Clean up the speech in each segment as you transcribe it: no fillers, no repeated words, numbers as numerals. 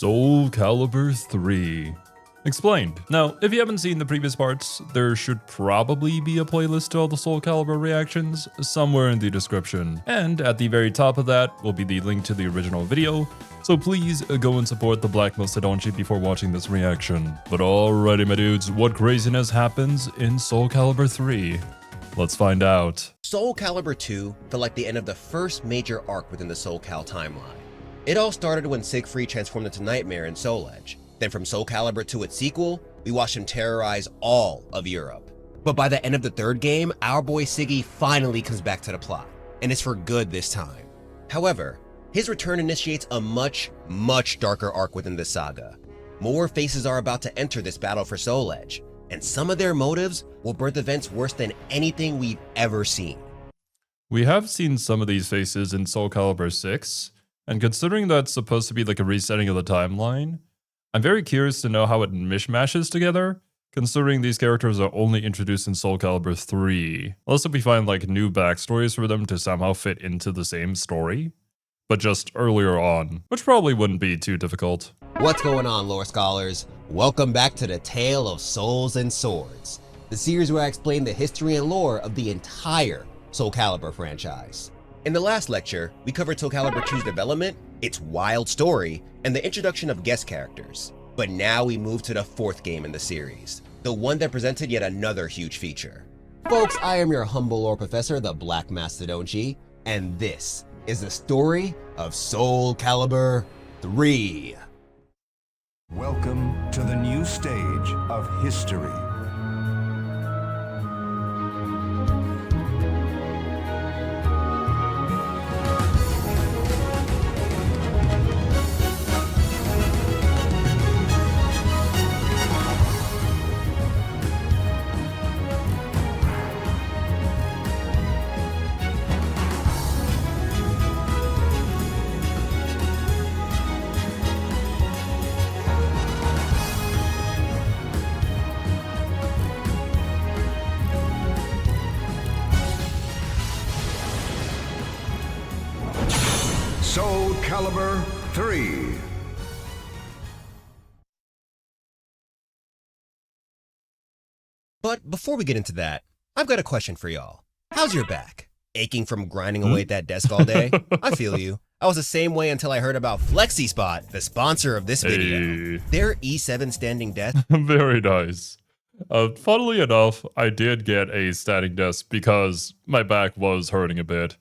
Soulcalibur 3. Explained. Now, if you haven't seen the previous parts, there should probably be a playlist to all the Soulcalibur reactions somewhere in the description. And at the very top of that will be the link to the original video, so please go and support the Black Mastodonchi before watching this reaction. But alrighty my dudes, what craziness happens in Soulcalibur 3? Let's find out. Soulcalibur 2 felt like the end of the first major arc within the Soulcal timeline. It all started when Siegfried transformed into Nightmare in Soul Edge. Then from Soulcalibur to its sequel, we watched him terrorize all of Europe. But by the end of the third game, our boy Siggy finally comes back to the plot, and it's for good this time. However, his return initiates a much darker arc within the saga. More faces are about to enter this battle for Soul Edge, and some of their motives will birth events worse than anything we've ever seen. We have seen some of these faces in Soulcalibur 6, and considering that's supposed to be like a resetting of the timeline, I'm very curious to know how it mishmashes together, considering these characters are only introduced in Soulcalibur 3. Unless if we find like new backstories for them to somehow fit into the same story, but just earlier on, which probably wouldn't be too difficult. What's going on, lore scholars? Welcome back to the Tale of Souls and Swords, the series where I explain the history and lore of the entire Soulcalibur franchise. In the last lecture, we covered Soulcalibur 2's development, its wild story, and the introduction of guest characters. But now we move to the fourth game in the series, the one that presented yet another huge feature. Folks, I am your humble lore professor, the Black Mastodonchi, and this is the story of Soulcalibur 3. Welcome to the new stage of history. Soulcalibur 3. But before we get into that, I've got a question for y'all. How's your back? Aching from grinding away at that desk all day? I feel you. I was the same way until I heard about FlexiSpot, the sponsor of this video. Their E7 standing desk. Very nice. Funnily enough, I did get a standing desk because my back was hurting a bit.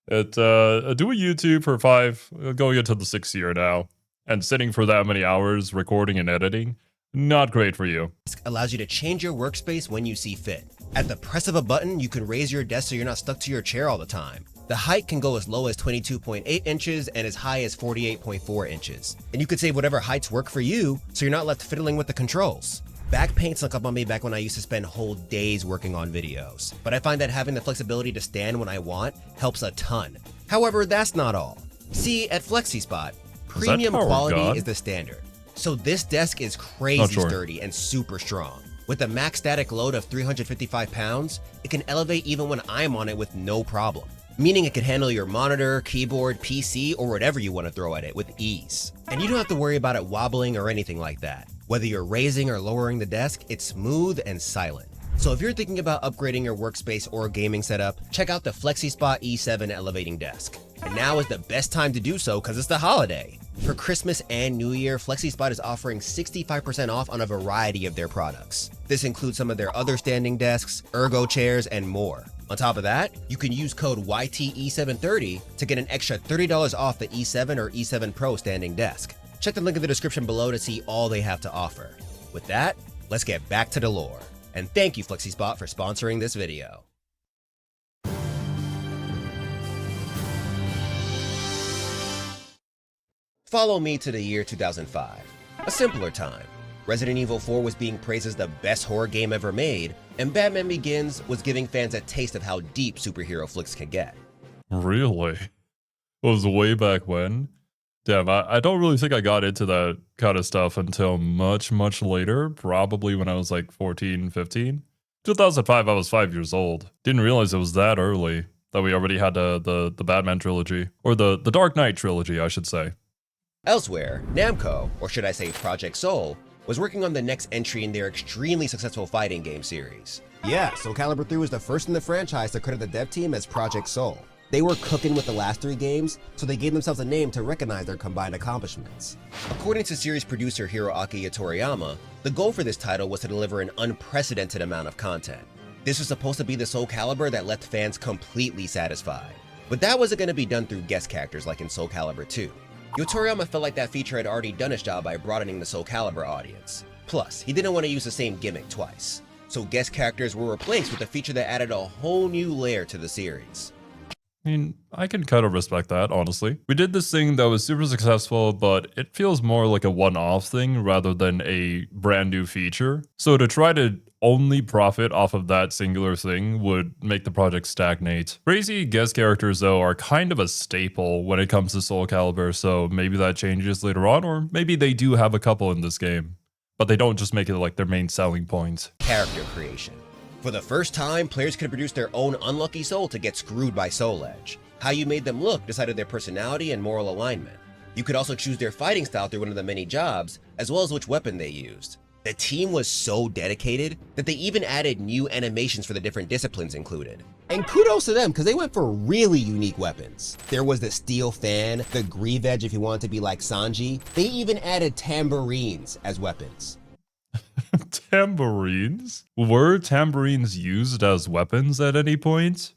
Doing YouTube for 5, going into the 6th year now, and sitting for that many hours recording and editing, not great for you. Allows you to change your workspace when you see fit. At the press of a button, you can raise your desk so you're not stuck to your chair all the time. The height can go as low as 22.8 inches and as high as 48.4 inches. And you could save whatever heights work for you so you're not left fiddling with the controls. Back pain snuck up on me back when I used to spend whole days working on videos, but I find that having the flexibility to stand when I want helps a ton. However, that's not all. See, at FlexiSpot, premium quality is the standard. So this desk is crazy sturdy and super strong. With a max static load of 355 pounds, it can elevate even when I'm on it with no problem. Meaning it can handle your monitor, keyboard, PC, or whatever you want to throw at it with ease. And you don't have to worry about it wobbling or anything like that. Whether you're raising or lowering the desk, it's smooth and silent. So if you're thinking about upgrading your workspace or gaming setup, check out the FlexiSpot E7 elevating desk. And now is the best time to do so because it's the holiday. For Christmas and New Year, FlexiSpot is offering 65% off on a variety of their products. This includes some of their other standing desks, ergo chairs, and more. On top of that, you can use code YTE730 to get an extra $30 off the E7 or E7 Pro standing desk. Check the link in the description below to see all they have to offer. With that, let's get back to the lore. And thank you FlexiSpot for sponsoring this video. Follow me to the year 2005, a simpler time. Resident Evil 4 was being praised as the best horror game ever made, and Batman Begins was giving fans a taste of how deep superhero flicks can get. Really? It was way back when? Damn, I don't really think I got into that kind of stuff until much later, probably when I was like 14, 15. 2005, I was 5 years old. Didn't realize it was that early that we already had the Batman trilogy, or the Dark Knight trilogy, I should say. Elsewhere, Namco, or should I say Project Soul, was working on the next entry in their extremely successful fighting game series. Yeah, Soulcalibur 3 was the first in the franchise to credit the dev team as Project Soul. They were cooking with the last 3 games, so they gave themselves a name to recognize their combined accomplishments. According to series producer Hiroaki Toriyama, the goal for this title was to deliver an unprecedented amount of content. This was supposed to be the Soulcalibur that left fans completely satisfied. But that wasn't going to be done through guest characters like in Soulcalibur 2. Toriyama felt like that feature had already done its job by broadening the Soulcalibur audience. Plus, he didn't want to use the same gimmick twice. So guest characters were replaced with a feature that added a whole new layer to the series. I mean, I can kind of respect that, honestly. We did this thing that was super successful, but it feels more like a one-off thing rather than a brand new feature. So to try to only profit off of that singular thing would make the project stagnate. Crazy guest characters, though, are kind of a staple when it comes to Soulcalibur, so maybe that changes later on, or maybe they do have a couple in this game. But they don't just make it like their main selling point. Character creation. For the first time, players could produce their own unlucky soul to get screwed by Soul Edge. How you made them look decided their personality and moral alignment. You could also choose their fighting style through one of the many jobs, as well as which weapon they used. The team was so dedicated that they even added new animations for the different disciplines included. And kudos to them, because they went for really unique weapons. There was the steel fan, the greave edge if you wanted to be like Sanji. They even added tambourines as weapons. Tambourines? Were tambourines used as weapons at any point?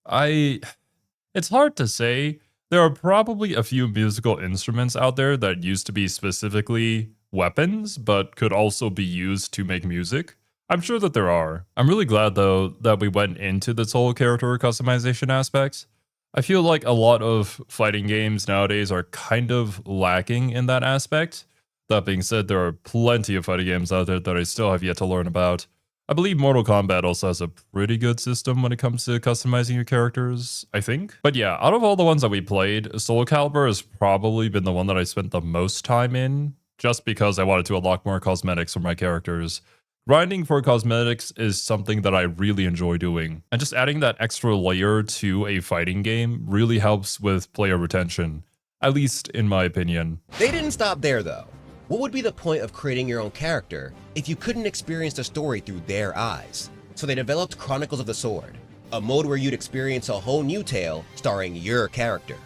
It's hard to say. There are probably a few musical instruments out there that used to be specifically weapons, but could also be used to make music. I'm sure that there are. I'm really glad, though, that we went into this whole character customization aspect. I feel like a lot of fighting games nowadays are kind of lacking in that aspect. That being said, there are plenty of fighting games out there that I still have yet to learn about. I believe Mortal Kombat also has a pretty good system when it comes to customizing your characters, I think. But yeah, out of all the ones that we played, Soulcalibur has probably been the one that I spent the most time in, just because I wanted to unlock more cosmetics for my characters. Grinding for cosmetics is something that I really enjoy doing, and just adding that extra layer to a fighting game really helps with player retention, at least in my opinion. They didn't stop there though. What would be the point of creating your own character if you couldn't experience the story through their eyes? So they developed Chronicles of the Sword, a mode where you'd experience a whole new tale starring your character.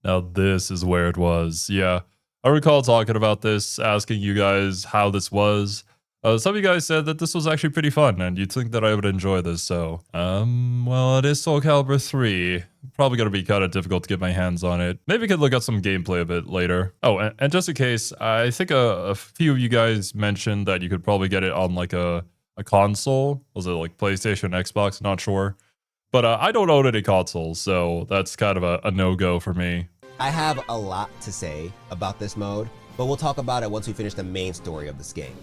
Now this is where it was. Yeah, I recall talking about this, asking you guys how this was. Some of you guys said that this was actually pretty fun, and you'd think that I would enjoy this, so... well, it is Soulcalibur 3. Probably gonna be kind of difficult to get my hands on it. Maybe I could look at some gameplay a bit later. Oh, and just in case, I think a few of you guys mentioned that you could probably get it on, like, a console. Was it, like, PlayStation, Xbox? Not sure. But I don't own any consoles, so that's kind of a no-go for me. I have a lot to say about this mode, but we'll talk about it once we finish the main story of this game.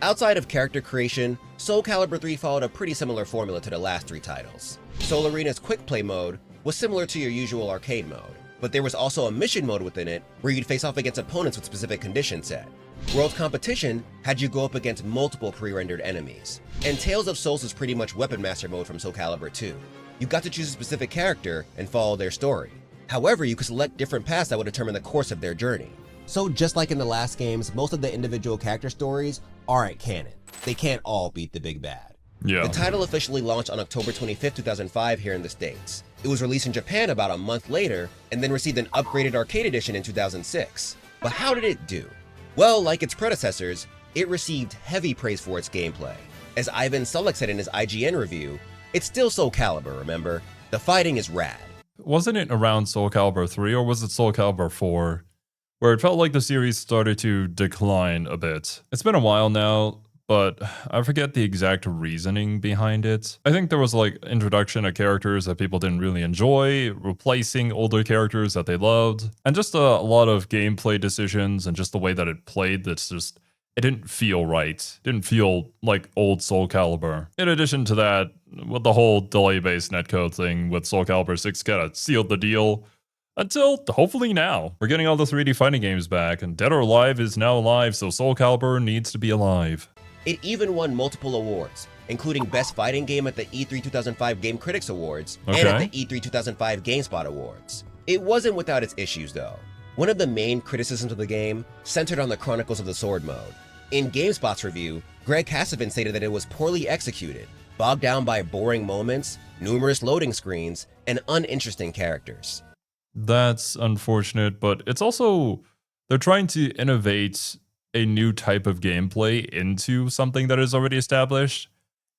Outside of character creation, Soulcalibur 3 followed a pretty similar formula to the last 3 titles. Soul Arena's quick play mode was similar to your usual arcade mode, but there was also a mission mode within it where you'd face off against opponents with specific conditions set. World Competition had you go up against multiple pre-rendered enemies, and Tales of Souls is pretty much Weapon Master mode from Soulcalibur 2. You got to choose a specific character and follow their story. However, you could select different paths that would determine the course of their journey. So just like in the last games, most of the individual character stories aren't canon. They can't all beat the big bad. Yeah. The title officially launched on October 25th, 2005 here in the States. It was released in Japan about a month later, and then received an upgraded arcade edition in 2006. But how did it do? Well, like its predecessors, it received heavy praise for its gameplay. As Ivan Sulik said in his IGN review, it's still Soulcalibur, remember? The fighting is rad. Wasn't it around Soulcalibur 3, or was it Soulcalibur 4? Where it felt like the series started to decline a bit. It's been a while now, but I forget the exact reasoning behind it. I think there was like introduction of characters that people didn't really enjoy, replacing older characters that they loved, and just a lot of gameplay decisions and just the way that it played that's just, it didn't feel right. It didn't feel like old Soulcalibur. In addition to that, with the whole delay-based netcode thing with Soulcalibur 6 kind of sealed the deal. Until, hopefully now, we're getting all the 3D fighting games back, and Dead or Alive is now alive, so Soulcalibur needs to be alive. It even won multiple awards, including Best Fighting Game at the E3 2005 Game Critics Awards, and at the E3 2005 GameSpot Awards. It wasn't without its issues though. One of the main criticisms of the game centered on the Chronicles of the Sword mode. In GameSpot's review, Greg Cassavan stated that it was poorly executed, bogged down by boring moments, numerous loading screens, and uninteresting characters. That's unfortunate, but it's also, they're trying to innovate a new type of gameplay into something that is already established.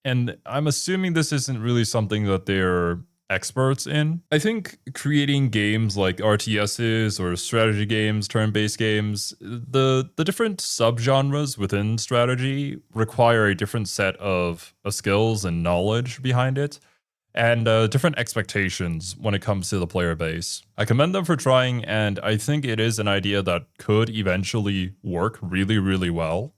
And I'm assuming this isn't really something that they're experts in. I think creating games like RTSs or strategy games, turn-based games, the different subgenres within strategy require a different set of skills and knowledge behind it, and different expectations when it comes to the player base. I commend them for trying, and I think it is an idea that could eventually work really, really well.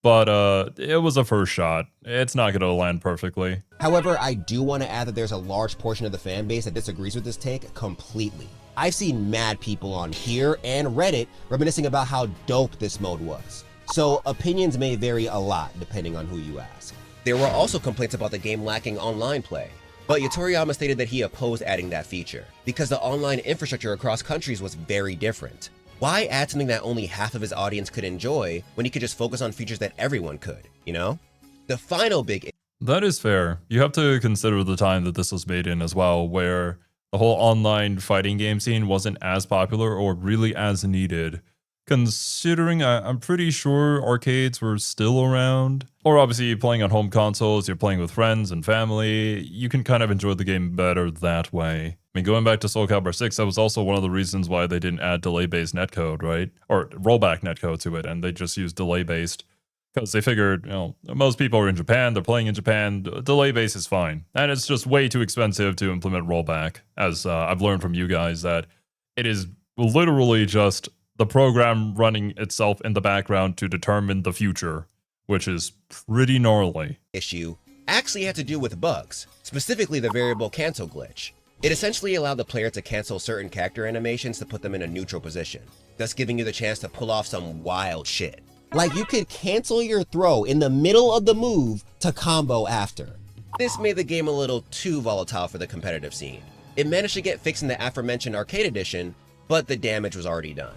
But it was a first shot. It's not going to land perfectly. However, I do want to add that there's a large portion of the fan base that disagrees with this take completely. I've seen mad people on here and Reddit reminiscing about how dope this mode was. So opinions may vary a lot depending on who you ask. There were also complaints about the game lacking online play, but Yotoriyama stated that he opposed adding that feature because the online infrastructure across countries was very different. Why add something that only half of his audience could enjoy when he could just focus on features that everyone could, you know? The final big... That is fair. You have to consider the time that this was made in as well, where the whole online fighting game scene wasn't as popular or really as needed. Considering I'm pretty sure arcades were still around, or obviously playing on home consoles, you're playing with friends and family, you can kind of enjoy the game better that way. I mean, going back to Soulcalibur 6, that was also one of the reasons why they didn't add delay-based netcode, right? Or rollback netcode to it, and they just used delay-based. Because they figured, you know, most people are in Japan, they're playing in Japan, delay-based is fine. And it's just way too expensive to implement rollback, as I've learned from you guys that it is literally just the program running itself in the background to determine the future, which is pretty gnarly. Issue actually had to do with bugs, specifically the variable cancel glitch. It essentially allowed the player to cancel certain character animations to put them in a neutral position, thus giving you the chance to pull off some wild shit. Like you could cancel your throw in the middle of the move to combo after. This made the game a little too volatile for the competitive scene. It managed to get fixed in the aforementioned arcade edition, but the damage was already done.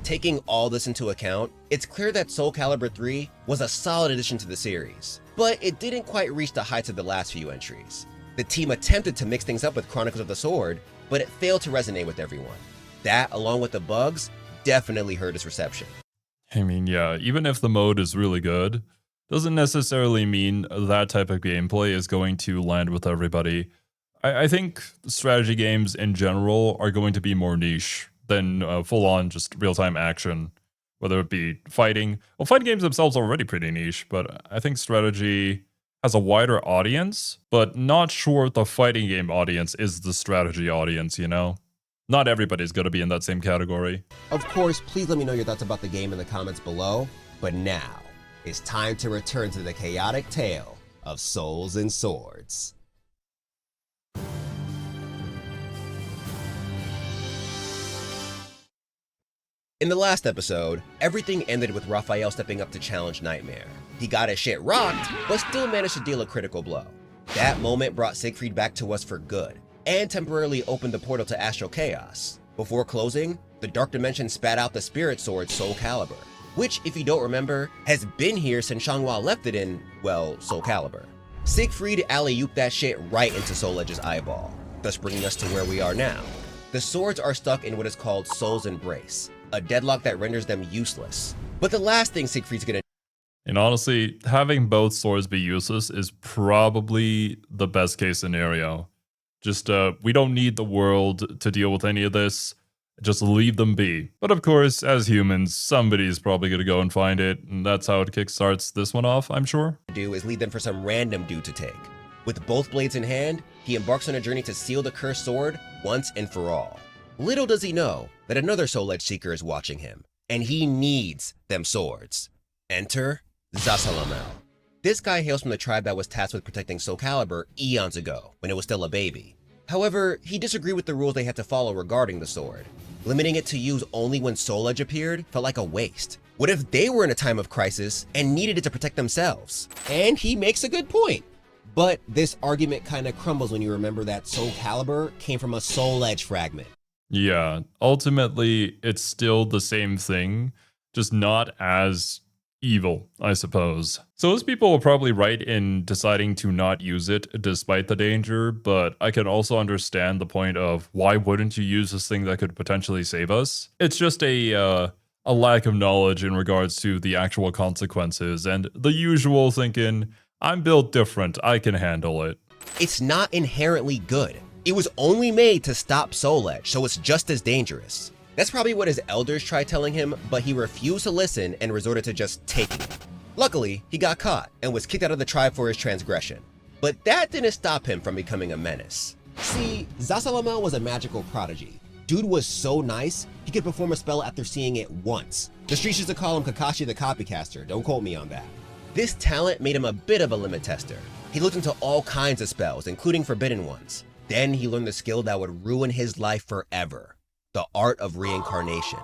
Taking all this into account, it's clear that Soulcalibur 3 was a solid addition to the series, but it didn't quite reach the heights of the last few entries. The team attempted to mix things up with Chronicles of the Sword, but it failed to resonate with everyone. That, along with the bugs, definitely hurt its reception. I mean, yeah, even if the mode is really good, doesn't necessarily mean that type of gameplay is going to land with everybody. I think strategy games in general are going to be more niche than full-on just real-time action, whether it be fighting. Well, fighting games themselves are already pretty niche, but I think strategy has a wider audience, but not sure the fighting game audience is the strategy audience, you know? Not everybody's gonna be in that same category. Of course, please let me know your thoughts about the game in the comments below, but now, it's time to return to the chaotic tale of Souls and Swords. In the last episode, everything ended with Raphael stepping up to challenge Nightmare. He got his shit rocked, but still managed to deal a critical blow. That moment brought Siegfried back to us for good, and temporarily opened the portal to Astral Chaos. Before closing, the Dark Dimension spat out the spirit sword Soulcalibur, which, if you don't remember, has been here since Xianghua left it in, well, Soulcalibur. Siegfried alley-ooped that shit right into Soul Edge's eyeball, thus bringing us to where we are now. The swords are stuck in what is called Soul's Embrace, a deadlock that renders them useless. But the last thing Siegfried's gonna... And honestly, having both swords be useless is probably the best case scenario. Just, we don't need the world to deal with any of this. Just leave them be. But of course, as humans, somebody's probably gonna go and find it, and that's how it kickstarts this one off, I'm sure. ...do is lead them for some random dude to take. With both blades in hand, he embarks on a journey to seal the cursed sword once and for all. Little does he know that another Soul Edge Seeker is watching him, and he needs them swords. Enter Zasalamel. This guy hails from the tribe that was tasked with protecting Soulcalibur eons ago, when it was still a baby. However, he disagreed with the rules they had to follow regarding the sword. Limiting it to use only when Soul Edge appeared felt like a waste. What if they were in a time of crisis and needed it to protect themselves? And he makes a good point. But this argument kinda crumbles when you remember that Soulcalibur came from a Soul Edge fragment. Yeah, ultimately, it's still the same thing, just not as evil, I suppose. So those people were probably right in deciding to not use it despite the danger, but I can also understand the point of why wouldn't you use this thing that could potentially save us? It's just a lack of knowledge in regards to the actual consequences and the usual thinking, I'm built different, I can handle it. It's not inherently good. It was only made to stop Soul Edge, so it's just as dangerous. That's probably what his elders tried telling him, but he refused to listen and resorted to just taking it. Luckily, he got caught and was kicked out of the tribe for his transgression. But that didn't stop him from becoming a menace. See, Zasalamel was a magical prodigy. Dude was so nice, he could perform a spell after seeing it once. The streets used to call him Kakashi the Copycaster, don't quote me on that. This talent made him a bit of a limit tester. He looked into all kinds of spells, including forbidden ones. Then he learned the skill that would ruin his life forever, the art of reincarnation.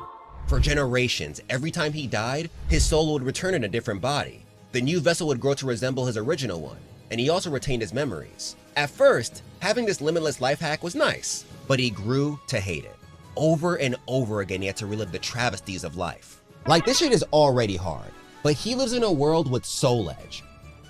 For generations, every time he died, his soul would return in a different body. The new vessel would grow to resemble his original one, and he also retained his memories. At first, having this limitless life hack was nice, but he grew to hate it. Over and over again, he had to relive the travesties of life. Like, this shit is already hard, but he lives in a world with Soul Edge.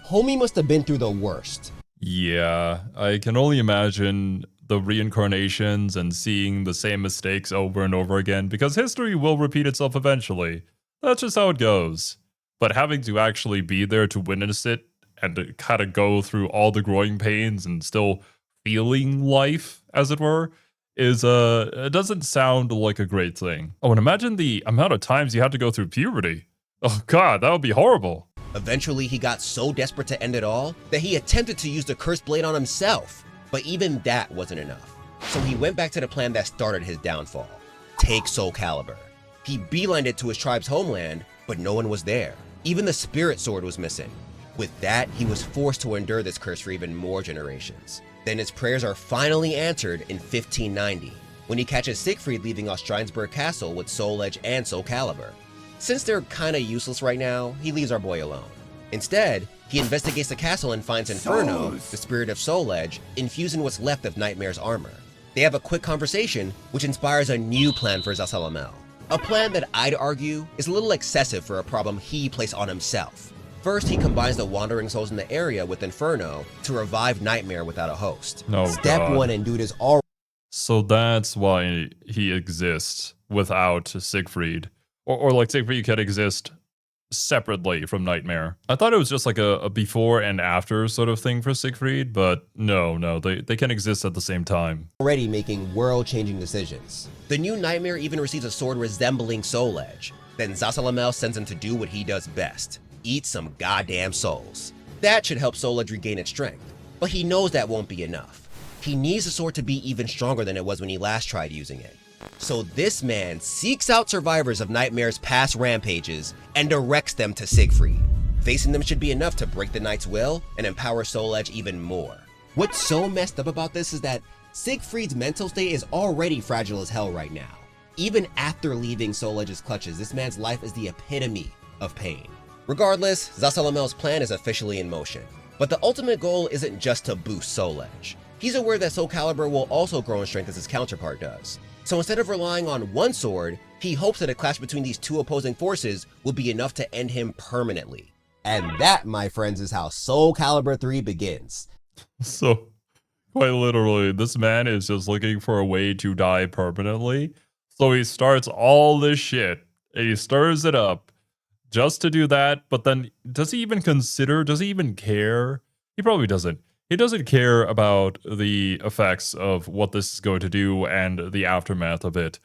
Homie must have been through the worst. Yeah, I can only imagine the reincarnations and seeing the same mistakes over and over again because history will repeat itself eventually. That's just how it goes. But having to actually be there to witness it and to kind of go through all the growing pains and still feeling life, as it were, is it doesn't sound like a great thing. Oh, and imagine the amount of times you had to go through puberty. Oh god, that would be horrible. Eventually, he got so desperate to end it all that he attempted to use the cursed blade on himself, but even that wasn't enough. So he went back to the plan that started his downfall. Take Soulcalibur. He beelined it to his tribe's homeland, but no one was there. Even the spirit sword was missing. With that, he was forced to endure this curse for even more generations. Then his prayers are finally answered in 1590, when he catches Siegfried leaving Ostrheinsburg Castle with Soul Edge and Soulcalibur. Since they're kinda useless right now, he leaves our boy alone. Instead, he investigates the castle and finds Inferno, the spirit of Soul Edge, infused in what's left of Nightmare's armor. They have a quick conversation, which inspires a new plan for Zasalamel. A plan that I'd argue is a little excessive for a problem he placed on himself. First, he combines the wandering souls in the area with Inferno to revive Nightmare without a host. Oh, Step God. 1 and dude is all. So that's why he exists without Siegfried. Or like Siegfried can exist separately from Nightmare. I thought it was just like a before and after sort of thing for Siegfried, but no, they can exist at the same time. Already making world-changing decisions. The new Nightmare even receives a sword resembling Soul Edge. Then Zasalamel sends him to do what he does best. Eat some goddamn souls. That should help Soul Edge regain its strength, but he knows that won't be enough. He needs the sword to be even stronger than it was when he last tried using it. So this man seeks out survivors of Nightmare's past rampages and directs them to Siegfried. Facing them should be enough to break the Knight's will and empower Soul Edge even more. What's so messed up about this is that Siegfried's mental state is already fragile as hell right now. Even after leaving Soul Edge's clutches, this man's life is the epitome of pain. Regardless, Zasalamel's plan is officially in motion. But the ultimate goal isn't just to boost Soul Edge. He's aware that Soulcalibur will also grow in strength as his counterpart does. So instead of relying on one sword, he hopes that a clash between these two opposing forces will be enough to end him permanently. And that, my friends, is how Soulcalibur 3 begins. So, quite literally, this man is just looking for a way to die permanently. So he starts all this shit, and he stirs it up just to do that. But then, does he even consider, does he even care? He probably doesn't. He doesn't care about the effects of what this is going to do and the aftermath of it.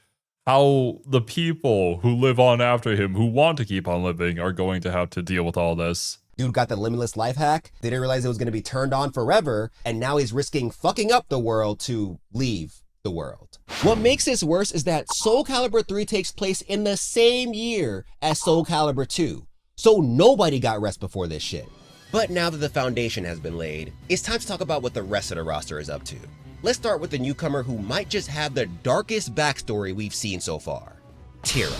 How the people who live on after him, who want to keep on living, are going to have to deal with all this. Dude got the limitless life hack, didn't realize it was going to be turned on forever, and now he's risking fucking up the world to leave the world. What makes this worse is that Soulcalibur 3 takes place in the same year as Soulcalibur 2, so nobody got rest before this shit. But now that the foundation has been laid, it's time to talk about what the rest of the roster is up to. Let's start with the newcomer who might just have the darkest backstory we've seen so far, Tira.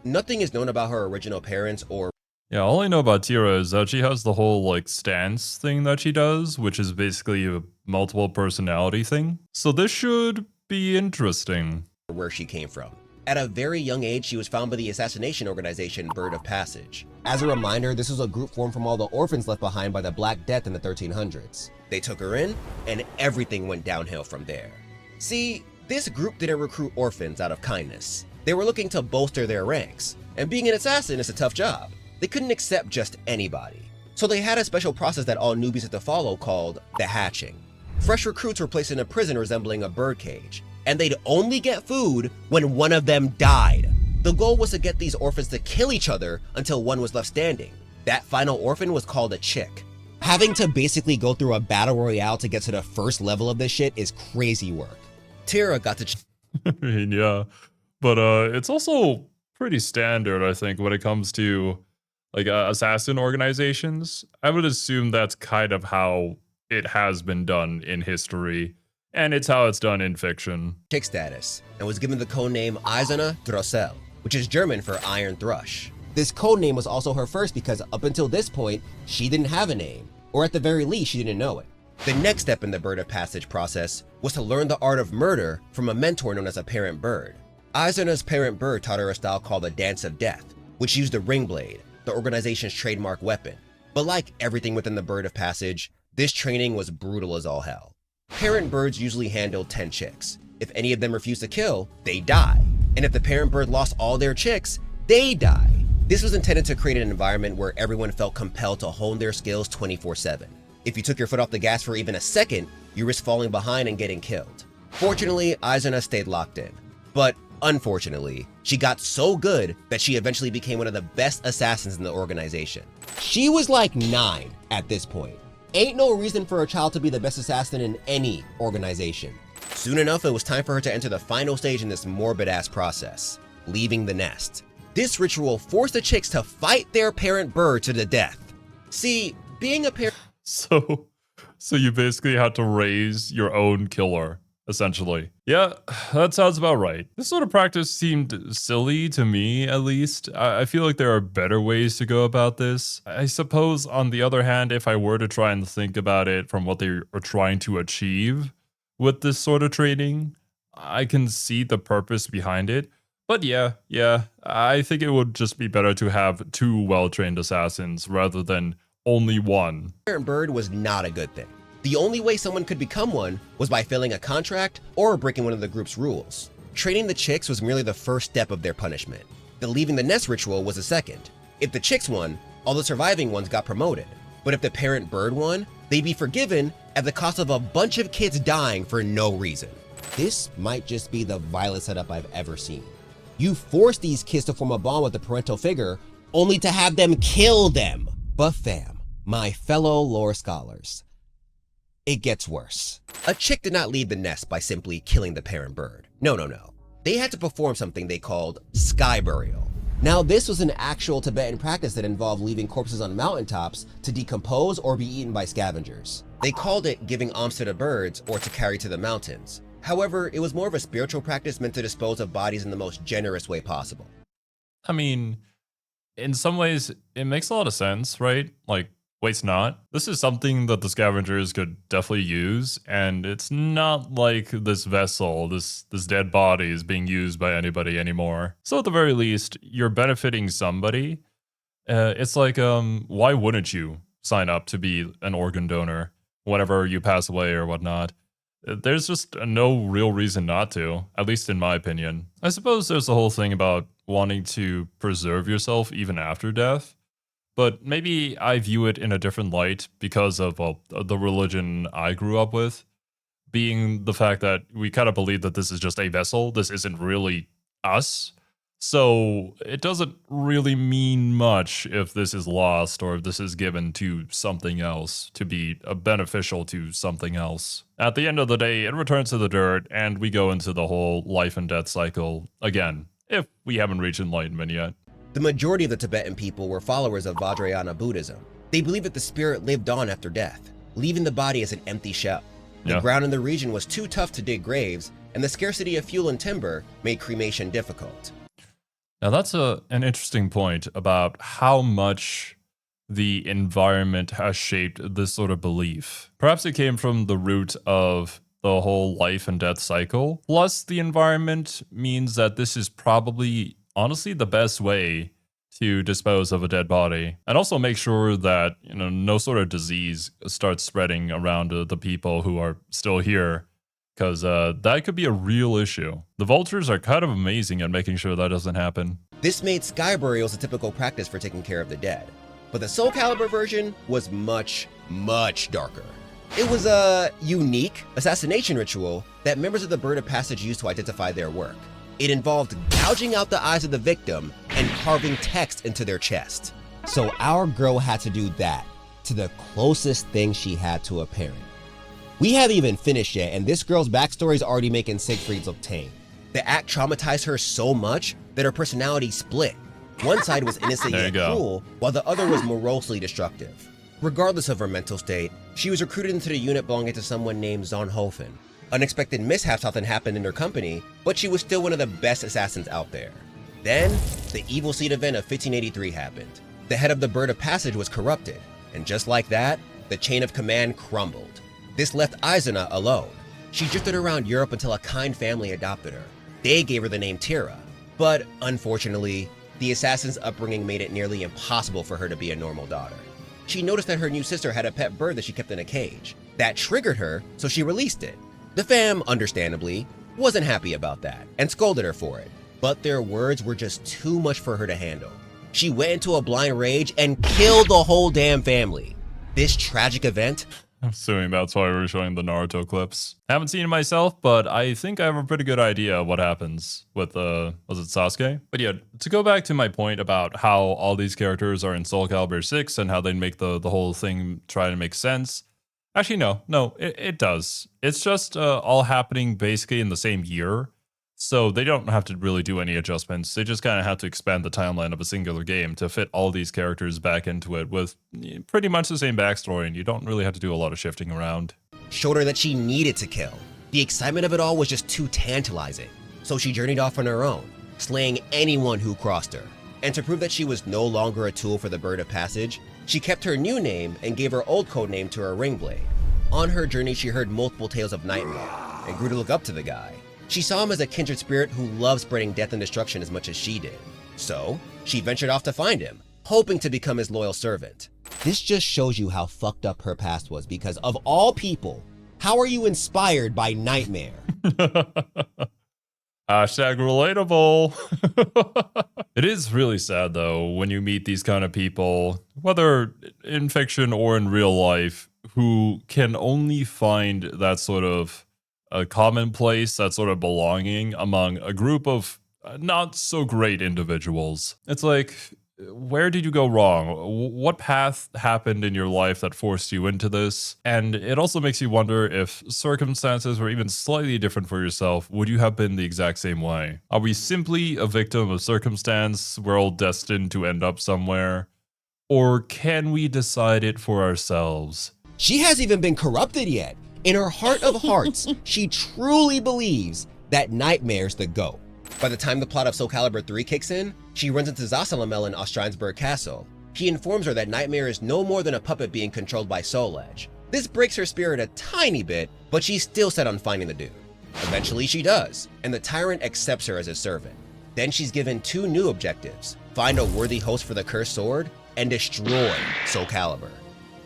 Nothing is known about her original parents or. Yeah, all I know about Tira is that she has the whole like stance thing that she does, which is basically a multiple personality thing. So this should be interesting. where she came from. At a very young age, she was found by the assassination organization Bird of Passage. As a reminder, this was a group formed from all the orphans left behind by the Black Death in the 1300s. They took her in, and everything went downhill from there. See, this group didn't recruit orphans out of kindness. They were looking to bolster their ranks, and being an assassin is a tough job. They couldn't accept just anybody. So they had a special process that all newbies had to follow called the hatching. Fresh recruits were placed in a prison resembling a birdcage, and they'd only get food when one of them died. The goal was to get these orphans to kill each other until one was left standing. That final orphan was called a chick. Having to basically go through a battle royale to get to the first level of this shit is crazy work. Tira got to I mean, yeah, but it's also pretty standard, I think, when it comes to like assassin organizations. I would assume that's kind of how it has been done in history, and it's how it's done in fiction. chick status and was given the codename Eiserne Drossel, which is German for Iron Thrush. This codename was also her first because up until this point, she didn't have a name, or at the very least, she didn't know it. The next step in the Bird of Passage process was to learn the art of murder from a mentor known as a parent bird. Eiserne's parent bird taught her a style called the Dance of Death, which used a ring blade, the organization's trademark weapon. But like everything within the Bird of Passage, this training was brutal as all hell. Parent birds usually handled 10 chicks. If any of them refused to kill, they die. And if the parent bird lost all their chicks, they die. This was intended to create an environment where everyone felt compelled to hone their skills 24/7. If you took your foot off the gas for even a second, you risked falling behind and getting killed. Fortunately, Eiserne stayed locked in. But unfortunately, she got so good that she eventually became one of the best assassins in the organization. She was like 9 at this point. Ain't no reason for a child to be the best assassin in any organization. Soon enough, it was time for her to enter the final stage in this morbid-ass process, leaving the nest. This ritual forced the chicks to fight their parent bird to the death. See, being a parent... So you basically had to raise your own killer, essentially. Yeah, that sounds about right. This sort of practice seemed silly to me, at least. I feel like there are better ways to go about this. I suppose, on the other hand, if I were to try and think about it from what they are trying to achieve with this sort of training, I can see the purpose behind it. But yeah, I think it would just be better to have 2 well-trained assassins rather than only one. Parent bird was not a good thing. The only way someone could become one was by failing a contract or breaking one of the group's rules. Training the chicks was merely the first step of their punishment. The leaving the nest ritual was the second. If the chicks won, all the surviving ones got promoted. But if the parent bird won, they'd be forgiven at the cost of a bunch of kids dying for no reason. This might just be the vilest setup I've ever seen. You force these kids to form a bond with the parental figure, only to have them kill them. But fam, my fellow lore scholars, it gets worse. A chick did not leave the nest by simply killing the parent bird. No. They had to perform something they called sky burial. Now, this was an actual Tibetan practice that involved leaving corpses on mountaintops to decompose or be eaten by scavengers. They called it giving alms to the birds or to carry to the mountains. However, it was more of a spiritual practice meant to dispose of bodies in the most generous way possible. I mean, in some ways, it makes a lot of sense, right? Like, waste not. This is something that the scavengers could definitely use, and it's not like this vessel, this dead body is being used by anybody anymore. So at the very least, you're benefiting somebody. It's like, why wouldn't you sign up to be an organ donor whenever you pass away or whatnot? There's just no real reason not to, at least in my opinion. I suppose there's the whole thing about wanting to preserve yourself even after death, but maybe I view it in a different light because of the religion I grew up with, being the fact that we kind of believe that this is just a vessel, this isn't really us. So it doesn't really mean much if this is lost or if this is given to something else to be beneficial to something else. At the end of the day, it returns to the dirt and we go into the whole life and death cycle again, if we haven't reached enlightenment yet. The majority of the Tibetan people were followers of Vajrayana Buddhism. They believed that the spirit lived on after death, leaving the body as an empty shell. The ground in the region was too tough to dig graves, and the scarcity of fuel and timber made cremation difficult. Now that's an interesting point about how much the environment has shaped this sort of belief. Perhaps it came from the root of the whole life and death cycle. Plus, the environment means that this is probably, honestly, the best way to dispose of a dead body, and also make sure that, you know, no sort of disease starts spreading around the people who are still here, because that could be a real issue. The vultures are kind of amazing at making sure that doesn't happen. This made sky burials a typical practice for taking care of the dead, but the Soulcalibur version was much, much darker. It was a unique assassination ritual that members of the Bird of Passage used to identify their work. It involved gouging out the eyes of the victim and carving text into their chest. So our girl had to do that to the closest thing she had to a parent. We haven't even finished yet, and this girl's backstory is already making Siegfried look tame. The act traumatized her so much that her personality split. One side was innocent yet cruel, while the other was morosely destructive. Regardless of her mental state, she was recruited into the unit belonging to someone named Zonhofen. Unexpected mishaps often happened in her company, but she was still one of the best assassins out there. Then, the Evil Seed event of 1583 happened. The head of the Bird of Passage was corrupted, and just like that, the chain of command crumbled. This left Izana alone. She drifted around Europe until a kind family adopted her. They gave her the name Tira, but unfortunately, the assassin's upbringing made it nearly impossible for her to be a normal daughter. She noticed that her new sister had a pet bird that she kept in a cage. That triggered her, so she released it. The fam, understandably, wasn't happy about that and scolded her for it, but their words were just too much for her to handle. She went into a blind rage and killed the whole damn family. This tragic event... I'm assuming that's why we were showing the Naruto clips. Haven't seen it myself, but I think I have a pretty good idea of what happens with, was it Sasuke? But yeah, to go back to my point about how all these characters are in Soulcalibur 6 and how they make the whole thing try to make sense. Actually, no, it does. It's just all happening basically in the same year. So they don't have to really do any adjustments. They just kind of have to expand the timeline of a singular game to fit all these characters back into it with pretty much the same backstory, and you don't really have to do a lot of shifting around. Showed her that she needed to kill. The excitement of it all was just too tantalizing. So she journeyed off on her own, slaying anyone who crossed her. And to prove that she was no longer a tool for the Bird of Passage, she kept her new name and gave her old code name to her ring blade. On her journey, she heard multiple tales of Nightmare and grew to look up to the guy. She saw him as a kindred spirit who loved spreading death and destruction as much as she did. So, she ventured off to find him, hoping to become his loyal servant. This just shows you how fucked up her past was, because of all people, how are you inspired by Nightmare? Hashtag relatable. It is really sad though when you meet these kind of people, whether in fiction or in real life, who can only find that sort of a commonplace, that sort of belonging among a group of not so great individuals. It's like, where did you go wrong? What path happened in your life that forced you into this? And it also makes you wonder if circumstances were even slightly different for yourself, would you have been the exact same way? Are we simply a victim of circumstance? We're all destined to end up somewhere? Or can we decide it for ourselves? She hasn't even been corrupted yet. In her heart of hearts, she truly believes that Nightmare's the GOAT. By the time the plot of Soulcalibur 3 kicks in, she runs into Zasalamel in Ostrheinsburg Castle. He informs her that Nightmare is no more than a puppet being controlled by Soul Edge. This breaks her spirit a tiny bit, but she's still set on finding the dude. Eventually she does, and the tyrant accepts her as his servant. Then she's given two new objectives: find a worthy host for the cursed sword, and destroy Soulcalibur.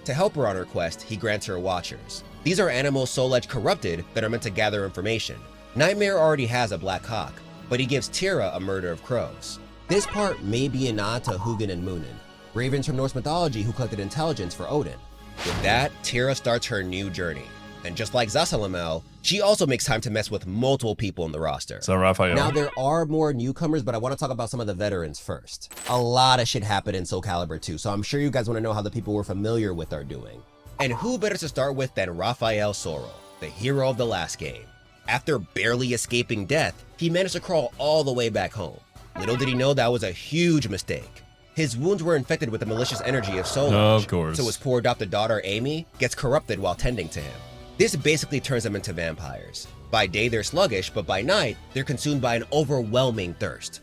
To help her on her quest, he grants her Watchers. These are animals Soul Edge corrupted that are meant to gather information. Nightmare already has a Black Hawk, but he gives Tira a murder of crows. This part may be a nod to Hugin and Munin, ravens from Norse mythology who collected intelligence for Odin. With that, Tira starts her new journey. And just like Zasalamel, she also makes time to mess with multiple people in the roster. So Raphael. Now there are more newcomers, but I want to talk about some of the veterans first. A lot of shit happened in Soulcalibur 2, so I'm sure you guys want to know how the people we're familiar with are doing. And who better to start with than Raphael Sorrel, the hero of the last game. After barely escaping death, he managed to crawl all the way back home. Little did he know that was a huge mistake. His wounds were infected with the malicious energy of Soul Edge, of course. so his poor adopted daughter Amy gets corrupted while tending to him. This basically turns them into vampires. By day they're sluggish, but by night they're consumed by an overwhelming thirst.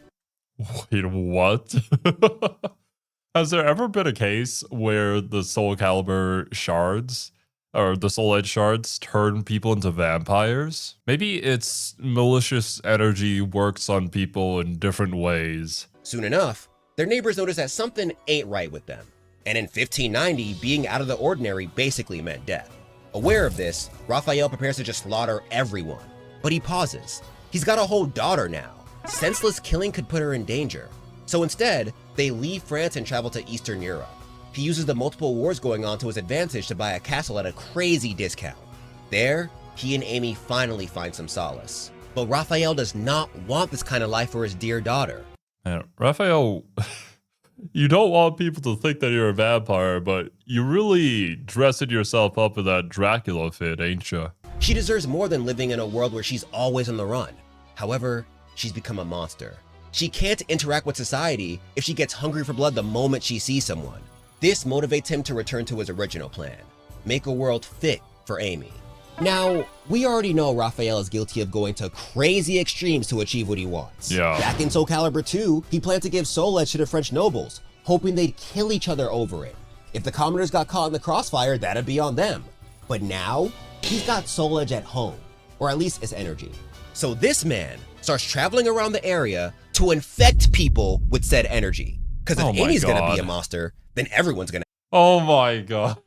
Wait, what? Has there ever been a case where the Soulcalibur shards or the Soul Edge shards turn people into vampires? Maybe its malicious energy works on people in different ways. Soon enough, their neighbors notice that something ain't right with them. And in 1590, being out of the ordinary basically meant death. Aware of this, Raphael prepares to just slaughter everyone. But he pauses. He's got a whole daughter now. Senseless killing could put her in danger. So instead, they leave France and travel to Eastern Europe. He uses the multiple wars going on to his advantage to buy a castle at a crazy discount. There, he and Amy finally find some solace. But Raphael does not want this kind of life for his dear daughter. Raphael, you don't want people to think that you're a vampire, but you really dressing yourself up in that Dracula fit, ain't you? She deserves more than living in a world where she's always on the run. However, she's become a monster. She can't interact with society if she gets hungry for blood the moment she sees someone. This motivates him to return to his original plan, make a world fit for Amy. Now, we already know Raphael is guilty of going to crazy extremes to achieve what he wants. Yeah. Back in Soulcalibur 2, he planned to give Soul Edge to the French nobles, hoping they'd kill each other over it. If the commoners got caught in the crossfire, that'd be on them. But now, he's got Soul Edge at home, or at least its energy. So this man starts traveling around the area to infect people with said energy. Because if Amy's gonna be a monster, then everyone's gonna. Oh my god.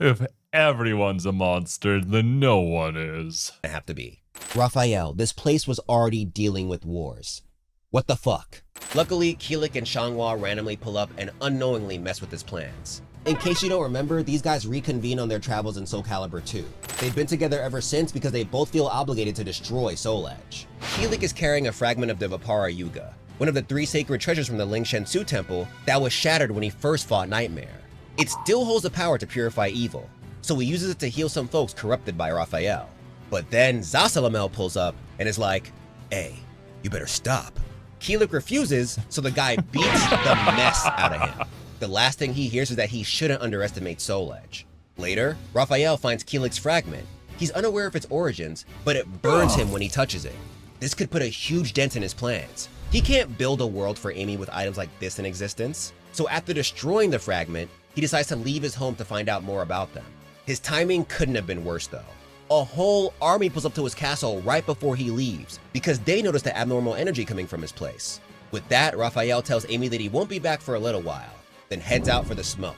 If everyone's a monster, then no one is. Have to be. Raphael, this place was already dealing with wars. What the fuck? Luckily, Keelik and Xianghua randomly pull up and unknowingly mess with his plans. In case you don't remember, these guys reconvene on their travels in Soulcalibur 2. They've been together ever since because they both feel obligated to destroy Soul Edge. Keelik is carrying a fragment of the Vipara Yuga, one of the 3 sacred treasures from the Ling Shensu temple that was shattered when he first fought Nightmare. It still holds the power to purify evil, so he uses it to heal some folks corrupted by Raphael. But then Zasalamel pulls up and is like, "Hey, you better stop." Keelik refuses, so the guy beats the mess out of him. The last thing he hears is that he shouldn't underestimate Soul Edge. Later, Raphael finds Keelik's fragment. He's unaware of its origins, but it burns him when he touches it. This could put a huge dent in his plans. He can't build a world for Amy with items like this in existence. So after destroying the fragment, he decides to leave his home to find out more about them. His timing couldn't have been worse though. A whole army pulls up to his castle right before he leaves because they notice the abnormal energy coming from his place. With that, Raphael tells Amy that he won't be back for a little while, then heads out for the smoke.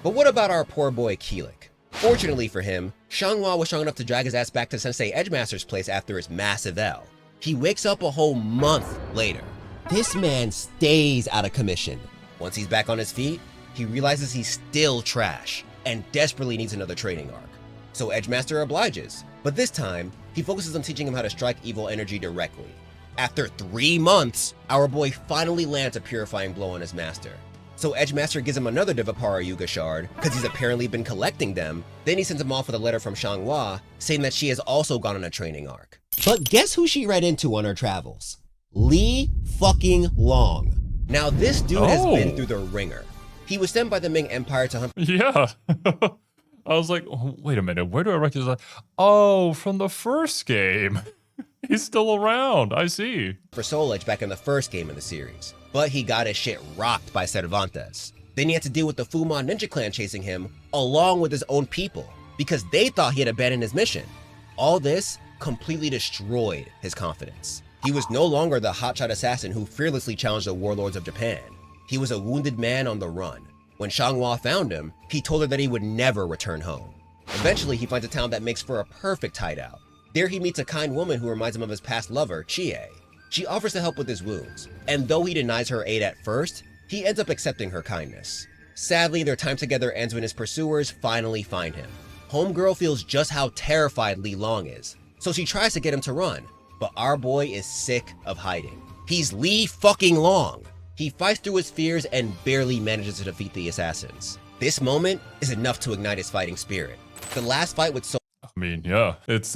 But what about our poor boy Keelik? Fortunately for him, Xianghua was strong enough to drag his ass back to Sensei Edgemaster's place after his massive L. He wakes up a whole month later. This man stays out of commission. Once he's back on his feet, he realizes he's still trash and desperately needs another training arc. So Edgemaster obliges, but this time, he focuses on teaching him how to strike evil energy directly. After 3 months, our boy finally lands a purifying blow on his master. So Edgemaster gives him another Vipara Yuga shard, because he's apparently been collecting them. Then he sends him off with a letter from Xianghua, saying that she has also gone on a training arc. But guess who she ran into on her travels? Li fucking Long. Now this dude has been through the ringer. He was sent by the Ming Empire to hunt. Yeah. I was like, oh, wait a minute, where do I recognize that? Oh, from the first game. He's still around, I see. For Soul Edge back in the first game in the series. But he got his shit rocked by Cervantes. Then he had to deal with the Fu Ma Ninja Clan chasing him, along with his own people, because they thought he had abandoned his mission. All this completely destroyed his confidence. He was no longer the hotshot assassin who fearlessly challenged the warlords of Japan. He was a wounded man on the run. When Xianghua found him, he told her that he would never return home. Eventually, he finds a town that makes for a perfect hideout. There he meets a kind woman who reminds him of his past lover, Chie. She offers to help with his wounds, and though he denies her aid at first, he ends up accepting her kindness. Sadly, their time together ends when his pursuers finally find him. Homegirl feels just how terrified Li Long is, so she tries to get him to run, but our boy is sick of hiding. He's Li fucking Long. He fights through his fears and barely manages to defeat the assassins. This moment is enough to ignite his fighting spirit. The last fight with I mean, yeah, it's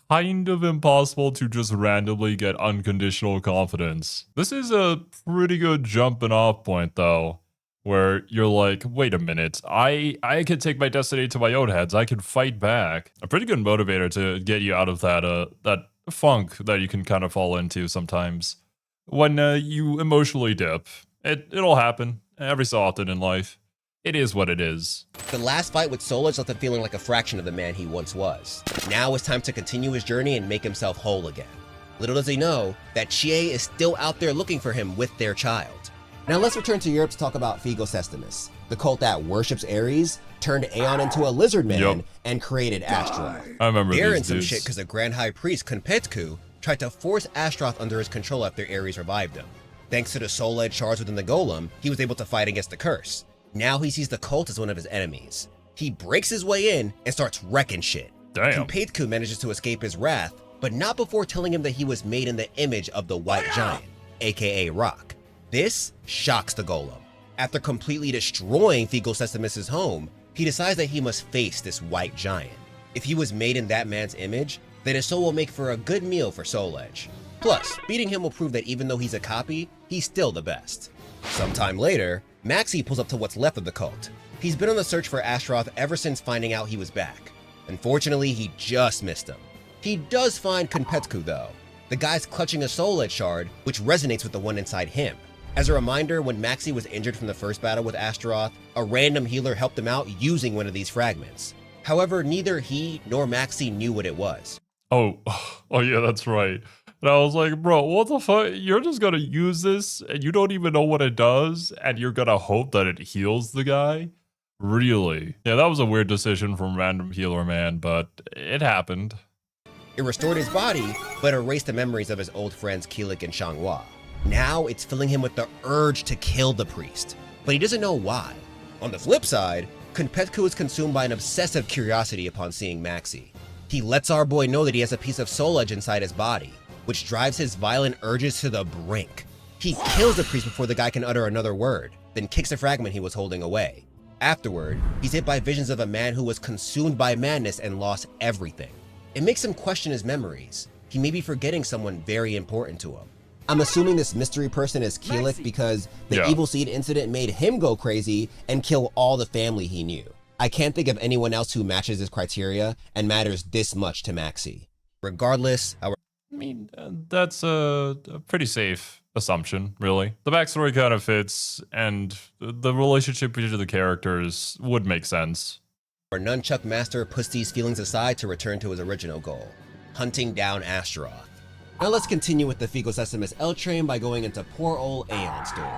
kind of impossible to just randomly get unconditional confidence. This is a pretty good jumping off point though, where you're like, wait a minute, I could take my destiny to my own hands. I can fight back. A pretty good motivator to get you out of that funk that you can kind of fall into sometimes. When you emotionally dip, it'll happen every so often in life. It is what it is. The last fight with Soul Edge left him feeling like a fraction of the man he once was. Now it's time to continue his journey and make himself whole again. Little does he know that Chie is still out there looking for him with their child. Now let's return to Europe to talk about Phegosestimus, the cult that worships Ares, turned Aeon into a lizard man, and created Astaroth. I remember They're these in some dudes. shit because the Grand High Priest Konpetku tried to force Astaroth under his control after Ares revived him. Thanks to the Soul Edge shards within the golem, he was able to fight against the curse. Now he sees the cult as one of his enemies. He breaks his way in and starts wrecking shit. Damn. Konpetku manages to escape his wrath, but not before telling him that he was made in the image of the White Giant, aka Rock. This shocks the golem. After completely destroying Phegosestimus' home, he decides that he must face this White Giant. If he was made in that man's image, then his soul will make for a good meal for Soul Edge. Plus, beating him will prove that even though he's a copy, he's still the best. Sometime later, Maxie pulls up to what's left of the cult. He's been on the search for Astaroth ever since finding out he was back. Unfortunately, he just missed him. He does find Konpetku though. The guy's clutching a Soul Edge shard, which resonates with the one inside him. As a reminder, when Maxie was injured from the first battle with Astaroth, a random healer helped him out using one of these fragments. However, neither he nor Maxie knew what it was. Oh yeah, that's right. And I was like, bro, what the fuck? You're just gonna use this and you don't even know what it does and you're gonna hope that it heals the guy? Really? Yeah, that was a weird decision from random healer man, but it happened. It restored his body, but erased the memories of his old friends Keelik and Changhua. Now it's filling him with the urge to kill the priest, but he doesn't know why. On the flip side, Konpetku is consumed by an obsessive curiosity upon seeing Maxie. He lets our boy know that he has a piece of Soul Edge inside his body, which drives his violent urges to the brink. He kills the priest before the guy can utter another word, then kicks the fragment he was holding away. Afterward, he's hit by visions of a man who was consumed by madness and lost everything. It makes him question his memories. He may be forgetting someone very important to him. I'm assuming this mystery person is Keelik because the Evil Seed incident made him go crazy and kill all the family he knew. I can't think of anyone else who matches this criteria and matters this much to Maxie. Regardless, I mean, that's a pretty safe assumption, really. The backstory kind of fits, and the relationship between the characters would make sense. Our nunchuck master puts these feelings aside to return to his original goal, hunting down Astaroth. Now let's continue with the Phegosestimus L train by going into poor old Aeon's story.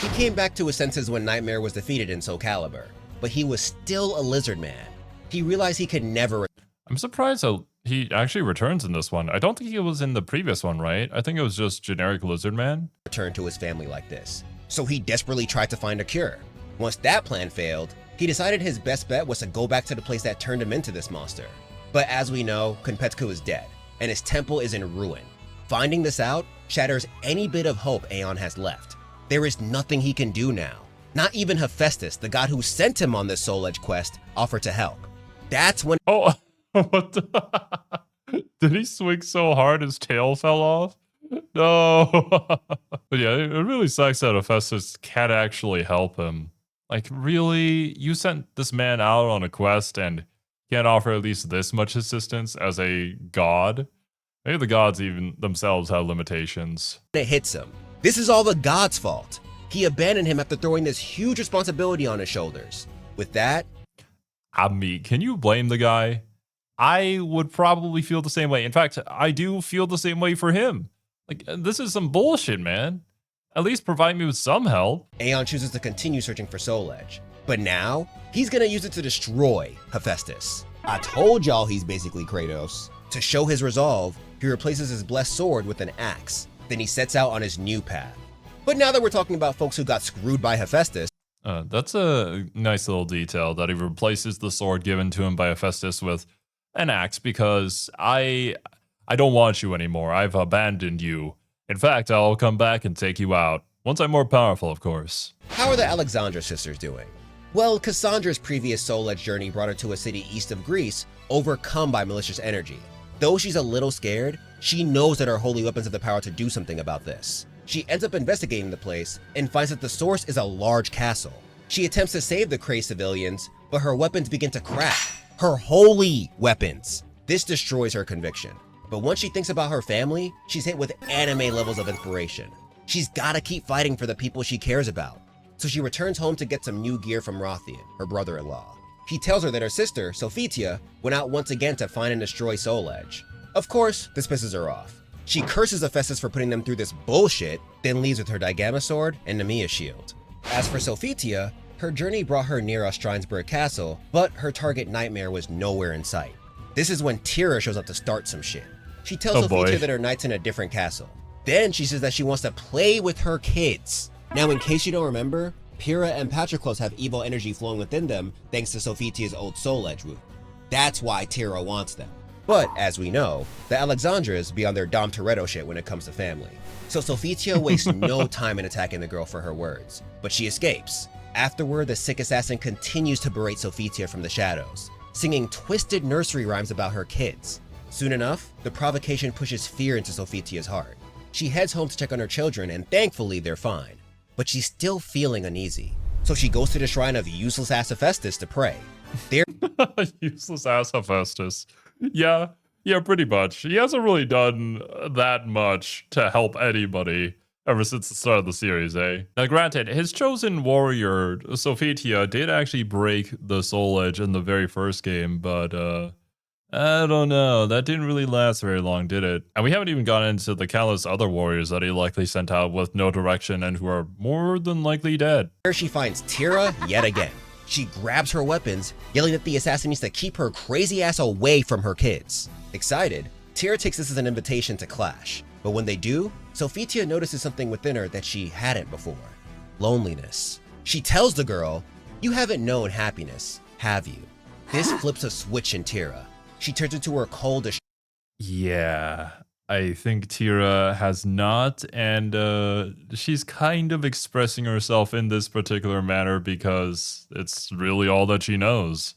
He came back to his senses when Nightmare was defeated in Soulcalibur, but he was still a lizard man. He realized he could never— I'm surprised that he actually returns in this one. I don't think he was in the previous one, right? I think it was just generic lizard man. Return to his family like this. So he desperately tried to find a cure. Once that plan failed, he decided his best bet was to go back to the place that turned him into this monster. But as we know, Konpetku is dead, and his temple is in ruin. Finding this out shatters any bit of hope Aeon has left. There is nothing he can do now. Not even Hephaestus, the god who sent him on this Soul Edge quest, offered to help. That's when— Oh, what the— Did he swing so hard his tail fell off? No. But yeah, it really sucks that Hephaestus can't actually help him. Like, really? You sent this man out on a quest and can't offer at least this much assistance as a god? Maybe the gods even themselves have limitations. it hits him. This is all the god's fault. He abandoned him after throwing this huge responsibility on his shoulders. With that— I mean, can you blame the guy? I would probably feel the same way. In fact, I do feel the same way for him. Like, this is some bullshit, man. At least provide me with some help. Aeon chooses to continue searching for Soul Edge. But now, he's gonna use it to destroy Hephaestus. I told y'all he's basically Kratos. To show his resolve, he replaces his blessed sword with an axe. Then he sets out on his new path. But now that we're talking about folks who got screwed by Hephaestus— that's a nice little detail that he replaces the sword given to him by Hephaestus with an axe because I don't want you anymore. I've abandoned you. In fact, I'll come back and take you out. Once I'm more powerful, of course. how are the Alexandra sisters doing? Well, Cassandra's previous Soul Edge journey brought her to a city east of Greece, overcome by malicious energy. Though she's a little scared, she knows that her holy weapons have the power to do something about this. She ends up investigating the place and finds that the source is a large castle. She attempts to save the crazed civilians, but her weapons begin to crack. Her holy weapons! This destroys her conviction. But once she thinks about her family, she's hit with anime levels of inspiration. She's gotta keep fighting for the people she cares about. so she returns home to get some new gear from Rothian, her brother-in-law. He tells her that her sister, Sophitia, went out once again to find and destroy Soul Edge. Of course, this pisses her off. She curses Hephaestus for putting them through this bullshit, then leaves with her Digamma sword and Nemia's shield. As for Sophitia, her journey brought her near Ostrheinsburg Castle, but her target nightmare was nowhere in sight. This is when Tira shows up to start some shit. She tells Sophitia that her knight's in a different castle. Then she says that she wants to play with her kids. Now, in case you don't remember, Pyrrha and Patroclus have evil energy flowing within them thanks to Sophitia's old Soul Edge wound. That's why Tira wants them. But, as we know, the Alexandras be on their Dom Toretto shit when it comes to family. So Sophitia wastes no time in attacking the girl for her words, but she escapes. Afterward, the sick assassin continues to berate Sophitia from the shadows, singing twisted nursery rhymes about her kids. Soon enough, the provocation pushes fear into Sophitia's heart. She heads home to check on her children, and thankfully they're fine. But she's still feeling uneasy, so she goes to the shrine of useless-ass Hephaestus to pray. There, Useless-ass Hephaestus. Yeah, pretty much. He hasn't really done that much to help anybody ever since the start of the series, eh? Now, granted, his chosen warrior, Sophitia, did actually break the Soul Edge in the very first game, but, I don't know. That didn't really last very long, did it? And we haven't even gotten into the countless other warriors that he likely sent out with no direction and who are more than likely dead. she finds Tira yet again. She grabs her weapons, yelling that the assassin needs to keep her crazy ass away from her kids. Excited, Tira takes this as an invitation to clash. But when they do, Sophitia notices something within her that she hadn't before. Loneliness. She tells the girl, "You haven't known happiness, have you?" This flips a switch in Tira. She turns into her cold as Yeah, I think Tira has not, and she's kind of expressing herself in this particular manner because it's really all that she knows.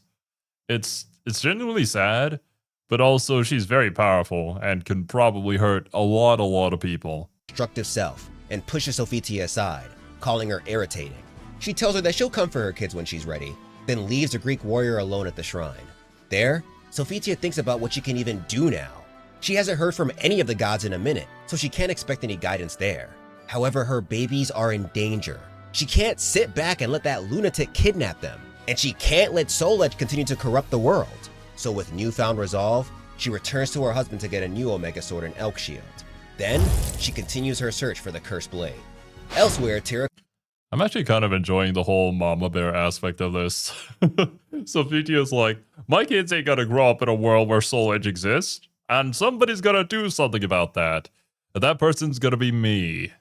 It's genuinely sad, but also she's very powerful and can probably hurt a lot of people. destructive self and pushes Sophitia aside, calling her irritating. She tells her that she'll come for her kids when she's ready, then leaves the Greek warrior alone at the shrine. There, Sophitia thinks about what she can even do now. She hasn't heard from any of the gods in a minute, so she can't expect any guidance there. However, her babies are in danger. She can't sit back and let that lunatic kidnap them, and she can't let Soul Edge continue to corrupt the world. So with newfound resolve, she returns to her husband to get a new Omega Sword and Elk Shield. Then, she continues her search for the Cursed Blade. Elsewhere, Tira I'm actually kind of enjoying the whole mama bear aspect of this. Sophitia's like, my kids ain't gonna grow up in a world where Soul Edge exists, and somebody's gonna do something about that. And that person's gonna be me.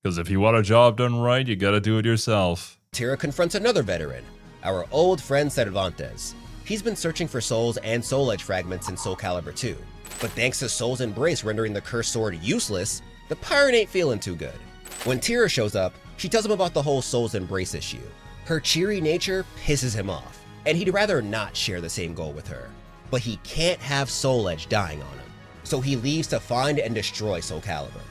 Because if you want a job done right, you gotta do it yourself. Tira confronts another veteran, our old friend Cervantes. He's been searching for souls and Soul Edge fragments in Soulcalibur 2. But thanks to Soul's embrace rendering the cursed sword useless, the pirate ain't feeling too good. When Tira shows up, she tells him about the whole Soul's embrace issue. Her cheery nature pisses him off, and he'd rather not share the same goal with her. But he can't have Soul Edge dying on him, so he leaves to find and destroy Soulcalibur.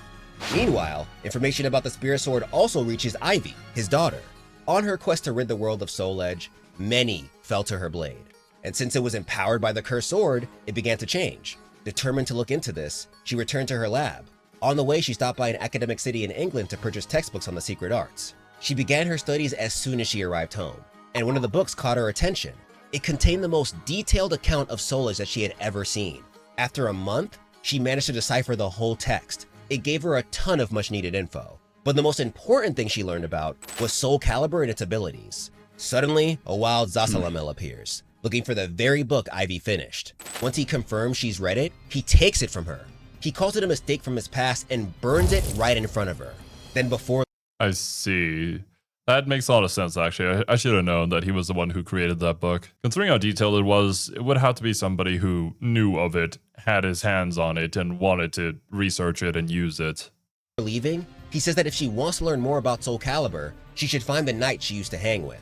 Meanwhile, information about the Spirit Sword also reaches Ivy, his daughter. On her quest to rid the world of Soul Edge, many fell to her blade. And since it was empowered by the cursed sword, it began to change. Determined to look into this, she returned to her lab. On the way, she stopped by an academic city in England to purchase textbooks on the secret arts. She began her studies as soon as she arrived home, and one of the books caught her attention. It contained the most detailed account of Soul Edge that she had ever seen. After a month, she managed to decipher the whole text. It gave her a ton of much needed info. But the most important thing she learned about was Soulcalibur and its abilities. Suddenly, a wild Zasalamel appears, looking for the very book Ivy finished. Once he confirms she's read it, he takes it from her. He calls it a mistake from his past and burns it right in front of her. Then before I see. That makes a lot of sense, actually. I should have known that he was the one who created that book. Considering how detailed it was, it would have to be somebody who knew of it, had his hands on it, and wanted to research it and use it. leaving, he says that if she wants to learn more about Soulcalibur, she should find the knight she used to hang with.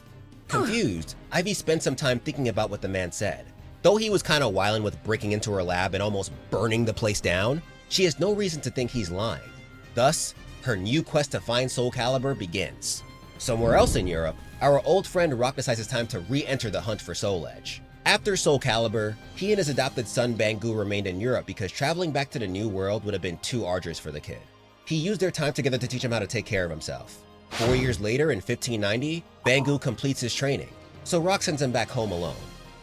Confused, Ivy spent some time thinking about what the man said. Though he was kinda wildin' with breaking into her lab and almost burning the place down, she has no reason to think he's lying. Thus, her new quest to find Soulcalibur begins. Somewhere else in Europe, our old friend Rock decides it's time to re-enter the hunt for Soul Edge. After Soulcalibur, he and his adopted son Bangu remained in Europe because traveling back to the New World would have been too arduous for the kid. He used their time together to teach him how to take care of himself. 4 years later, in 1590, Bangu completes his training, so Rock sends him back home alone.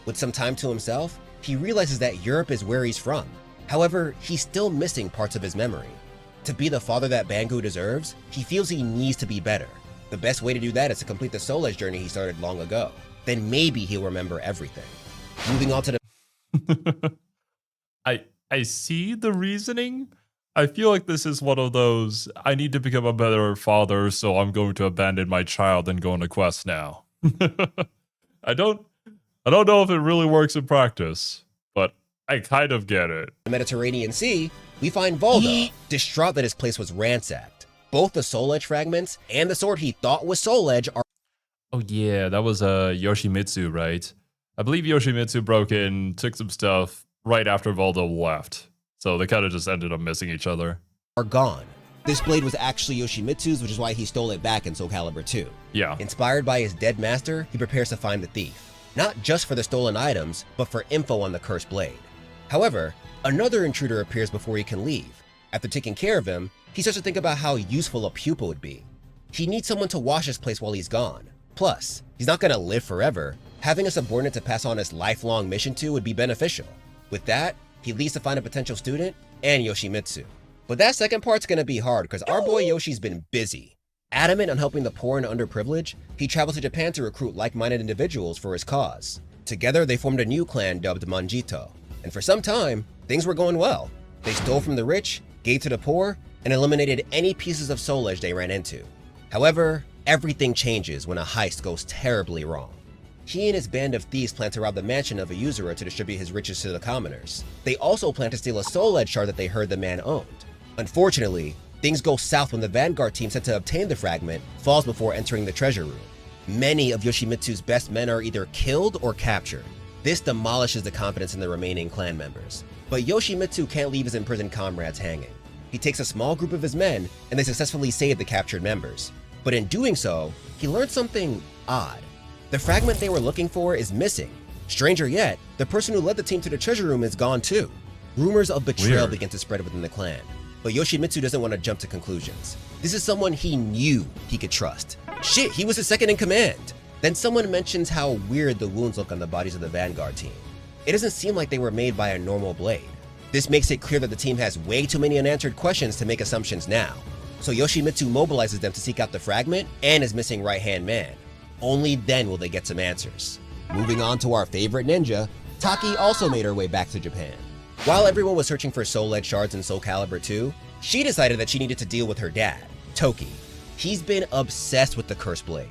With some time to himself, he realizes that Europe is where he's from. However, he's still missing parts of his memory. To be the father that Bangu deserves, he feels he needs to be better. The best way to do that is to complete the Soul Edge journey he started long ago. Then maybe he'll remember everything. Moving on to the... I see the reasoning. I feel like this is one of those, I need to become a better father, so I'm going to abandon my child and go on a quest now. I don't know if it really works in practice, but I kind of get it. The Mediterranean Sea, we find Voldo, distraught that his place was ransacked. Both the Soul Edge fragments and the sword he thought was Soul Edge are... Oh yeah, that was Yoshimitsu, right? I believe Yoshimitsu broke in, took some stuff right after Voldo left. So they kind of just ended up missing each other. Are gone. This blade was actually Yoshimitsu's, which is why he stole it back in Soulcalibur 2. Yeah. Inspired by his dead master, he prepares to find the thief. Not just for the stolen items, but for info on the cursed blade. However, another intruder appears before he can leave. After taking care of him, he starts to think about how useful a pupil would be. He needs someone to watch his place while he's gone. Plus, he's not gonna live forever. Having a subordinate to pass on his lifelong mission to would be beneficial. With that, he leaves to find a potential student and Yoshimitsu. But that second part's gonna be hard because our boy Yoshi's been busy. Adamant on helping the poor and underprivileged, he travels to Japan to recruit like-minded individuals for his cause. Together, they formed a new clan dubbed Manjito. And for some time, things were going well. They stole from the rich, gave to the poor, and eliminated any pieces of Soul Edge they ran into. However, everything changes when a heist goes terribly wrong. He and his band of thieves plan to rob the mansion of a usurer to distribute his riches to the commoners. They also plan to steal a Soul Edge shard that they heard the man owned. Unfortunately, things go south when the Vanguard team sent to obtain the fragment falls before entering the treasure room. Many of Yoshimitsu's best men are either killed or captured. This demolishes the confidence in the remaining clan members. But Yoshimitsu can't leave his imprisoned comrades hanging. He takes a small group of his men and they successfully save the captured members. But in doing so, he learned something odd. The fragment they were looking for is missing. Stranger yet, the person who led the team to the treasure room is gone too. Rumors of betrayal begin to spread within the clan, but Yoshimitsu doesn't want to jump to conclusions. This is someone he knew he could trust. Shit, he was his second in command. Then someone mentions how weird the wounds look on the bodies of the Vanguard team. It doesn't seem like they were made by a normal blade. This makes it clear that the team has way too many unanswered questions to make assumptions now. So Yoshimitsu mobilizes them to seek out the fragment and his missing right-hand man. Only then will they get some answers. Moving on to our favorite ninja, Taki also made her way back to Japan. While everyone was searching for Soul Edge shards in Soulcalibur 2, she decided that she needed to deal with her dad, Toki. He's been obsessed with the cursed blade.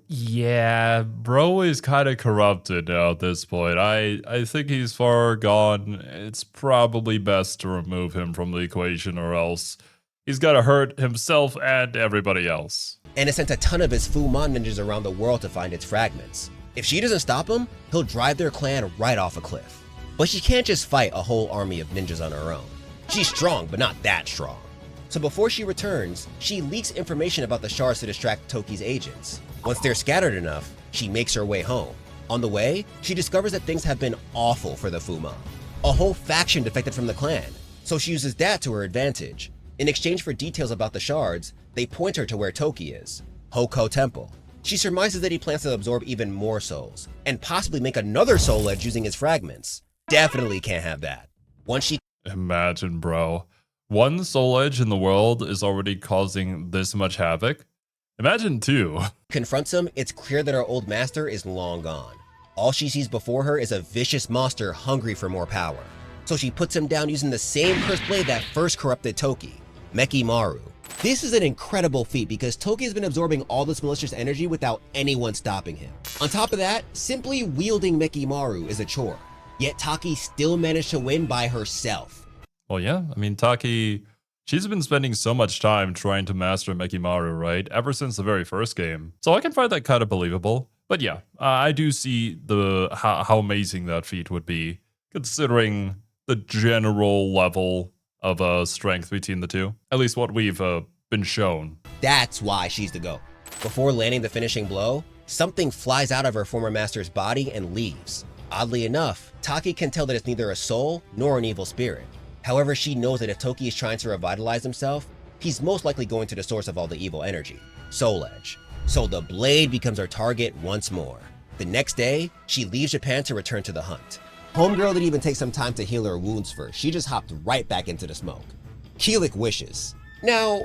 Yeah, bro is kind of corrupted now at this point. I think he's far gone. It's probably best to remove him from the equation or else he's gonna hurt himself and everybody else. And has sent a ton of his Fu-Man ninjas around the world to find its fragments. If she doesn't stop him, he'll drive their clan right off a cliff. But she can't just fight a whole army of ninjas on her own. She's strong, but not that strong. So before she returns, she leaks information about the shards to distract Toki's agents. Once they're scattered enough, she makes her way home. On the way, she discovers that things have been awful for the Fu-Man. A whole faction defected from the clan, so she uses that to her advantage. In exchange for details about the shards, they point her to where Toki is, Hoko Temple. She surmises that he plans to absorb even more souls, and possibly make another Soul Edge using his fragments. Definitely can't have that. Once she... Imagine, bro. One Soul Edge in the world is already causing this much havoc. Imagine two. confronts him, it's clear that her old master is long gone. All she sees before her is a vicious monster hungry for more power. So she puts him down using the same cursed blade that first corrupted Toki, Mekimaru. This is an incredible feat because Toki has been absorbing all this malicious energy without anyone stopping him. On top of that, simply wielding Mekimaru is a chore. Yet Taki still managed to win by herself. Well, yeah, I mean, Taki, she's been spending so much time trying to master Mekimaru, right? Ever since the very first game. So I can find that kind of believable. But yeah, I do see how amazing that feat would be, considering the general level of strength between the two. At least what we've been shown. That's why she's the GOAT. Before landing the finishing blow, something flies out of her former master's body and leaves. Oddly enough, Taki can tell that it's neither a soul nor an evil spirit. However, she knows that if Toki is trying to revitalize himself, he's most likely going to the source of all the evil energy, Soul Edge. So the blade becomes our target once more. The next day, she leaves Japan to return to the hunt. Homegirl didn't even take some time to heal her wounds first. She just hopped right back into the smoke. Keelik wishes. Now...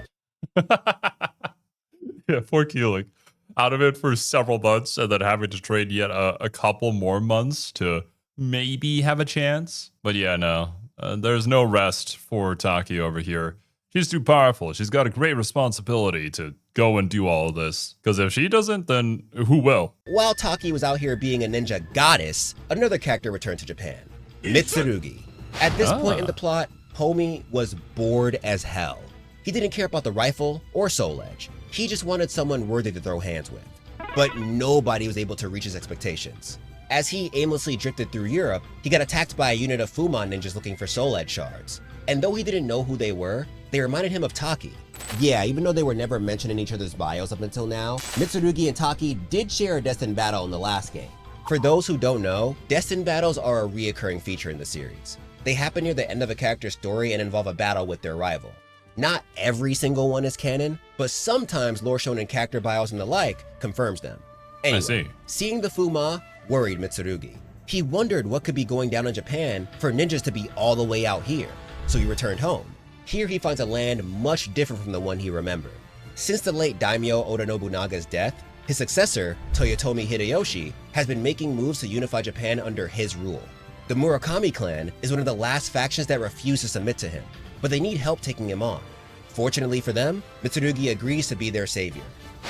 Yeah, poor Keelik. Out of it for several months and then having to trade yet a couple more months to maybe have a chance. But yeah, no, there's no rest for Taki over here. She's too powerful. She's got a great responsibility to go and do all of this. Because if she doesn't, then who will? While Taki was out here being a ninja goddess, another character returned to Japan, Mitsurugi. At this point in the plot, Homie was bored as hell. He didn't care about the rifle or Soul Edge. He just wanted someone worthy to throw hands with. But nobody was able to reach his expectations. As he aimlessly drifted through Europe, he got attacked by a unit of Fumon ninjas looking for Soul Edge shards. And though he didn't know who they were, they reminded him of Taki. Yeah, even though they were never mentioned in each other's bios up until now, Mitsurugi and Taki did share a destined battle in the last game. For those who don't know, destined battles are a reoccurring feature in the series. They happen near the end of a character's story and involve a battle with their rival. Not every single one is canon, but sometimes lore shown in character bios and the like confirms them. Anyway, seeing the Fuma worried Mitsurugi. He wondered what could be going down in Japan for ninjas to be all the way out here, so he returned home. Here he finds a land much different from the one he remembered. Since the late daimyo Oda Nobunaga's death, his successor, Toyotomi Hideyoshi, has been making moves to unify Japan under his rule. The Murakami clan is one of the last factions that refuse to submit to him, but they need help taking him on. Fortunately for them, Mitsurugi agrees to be their savior.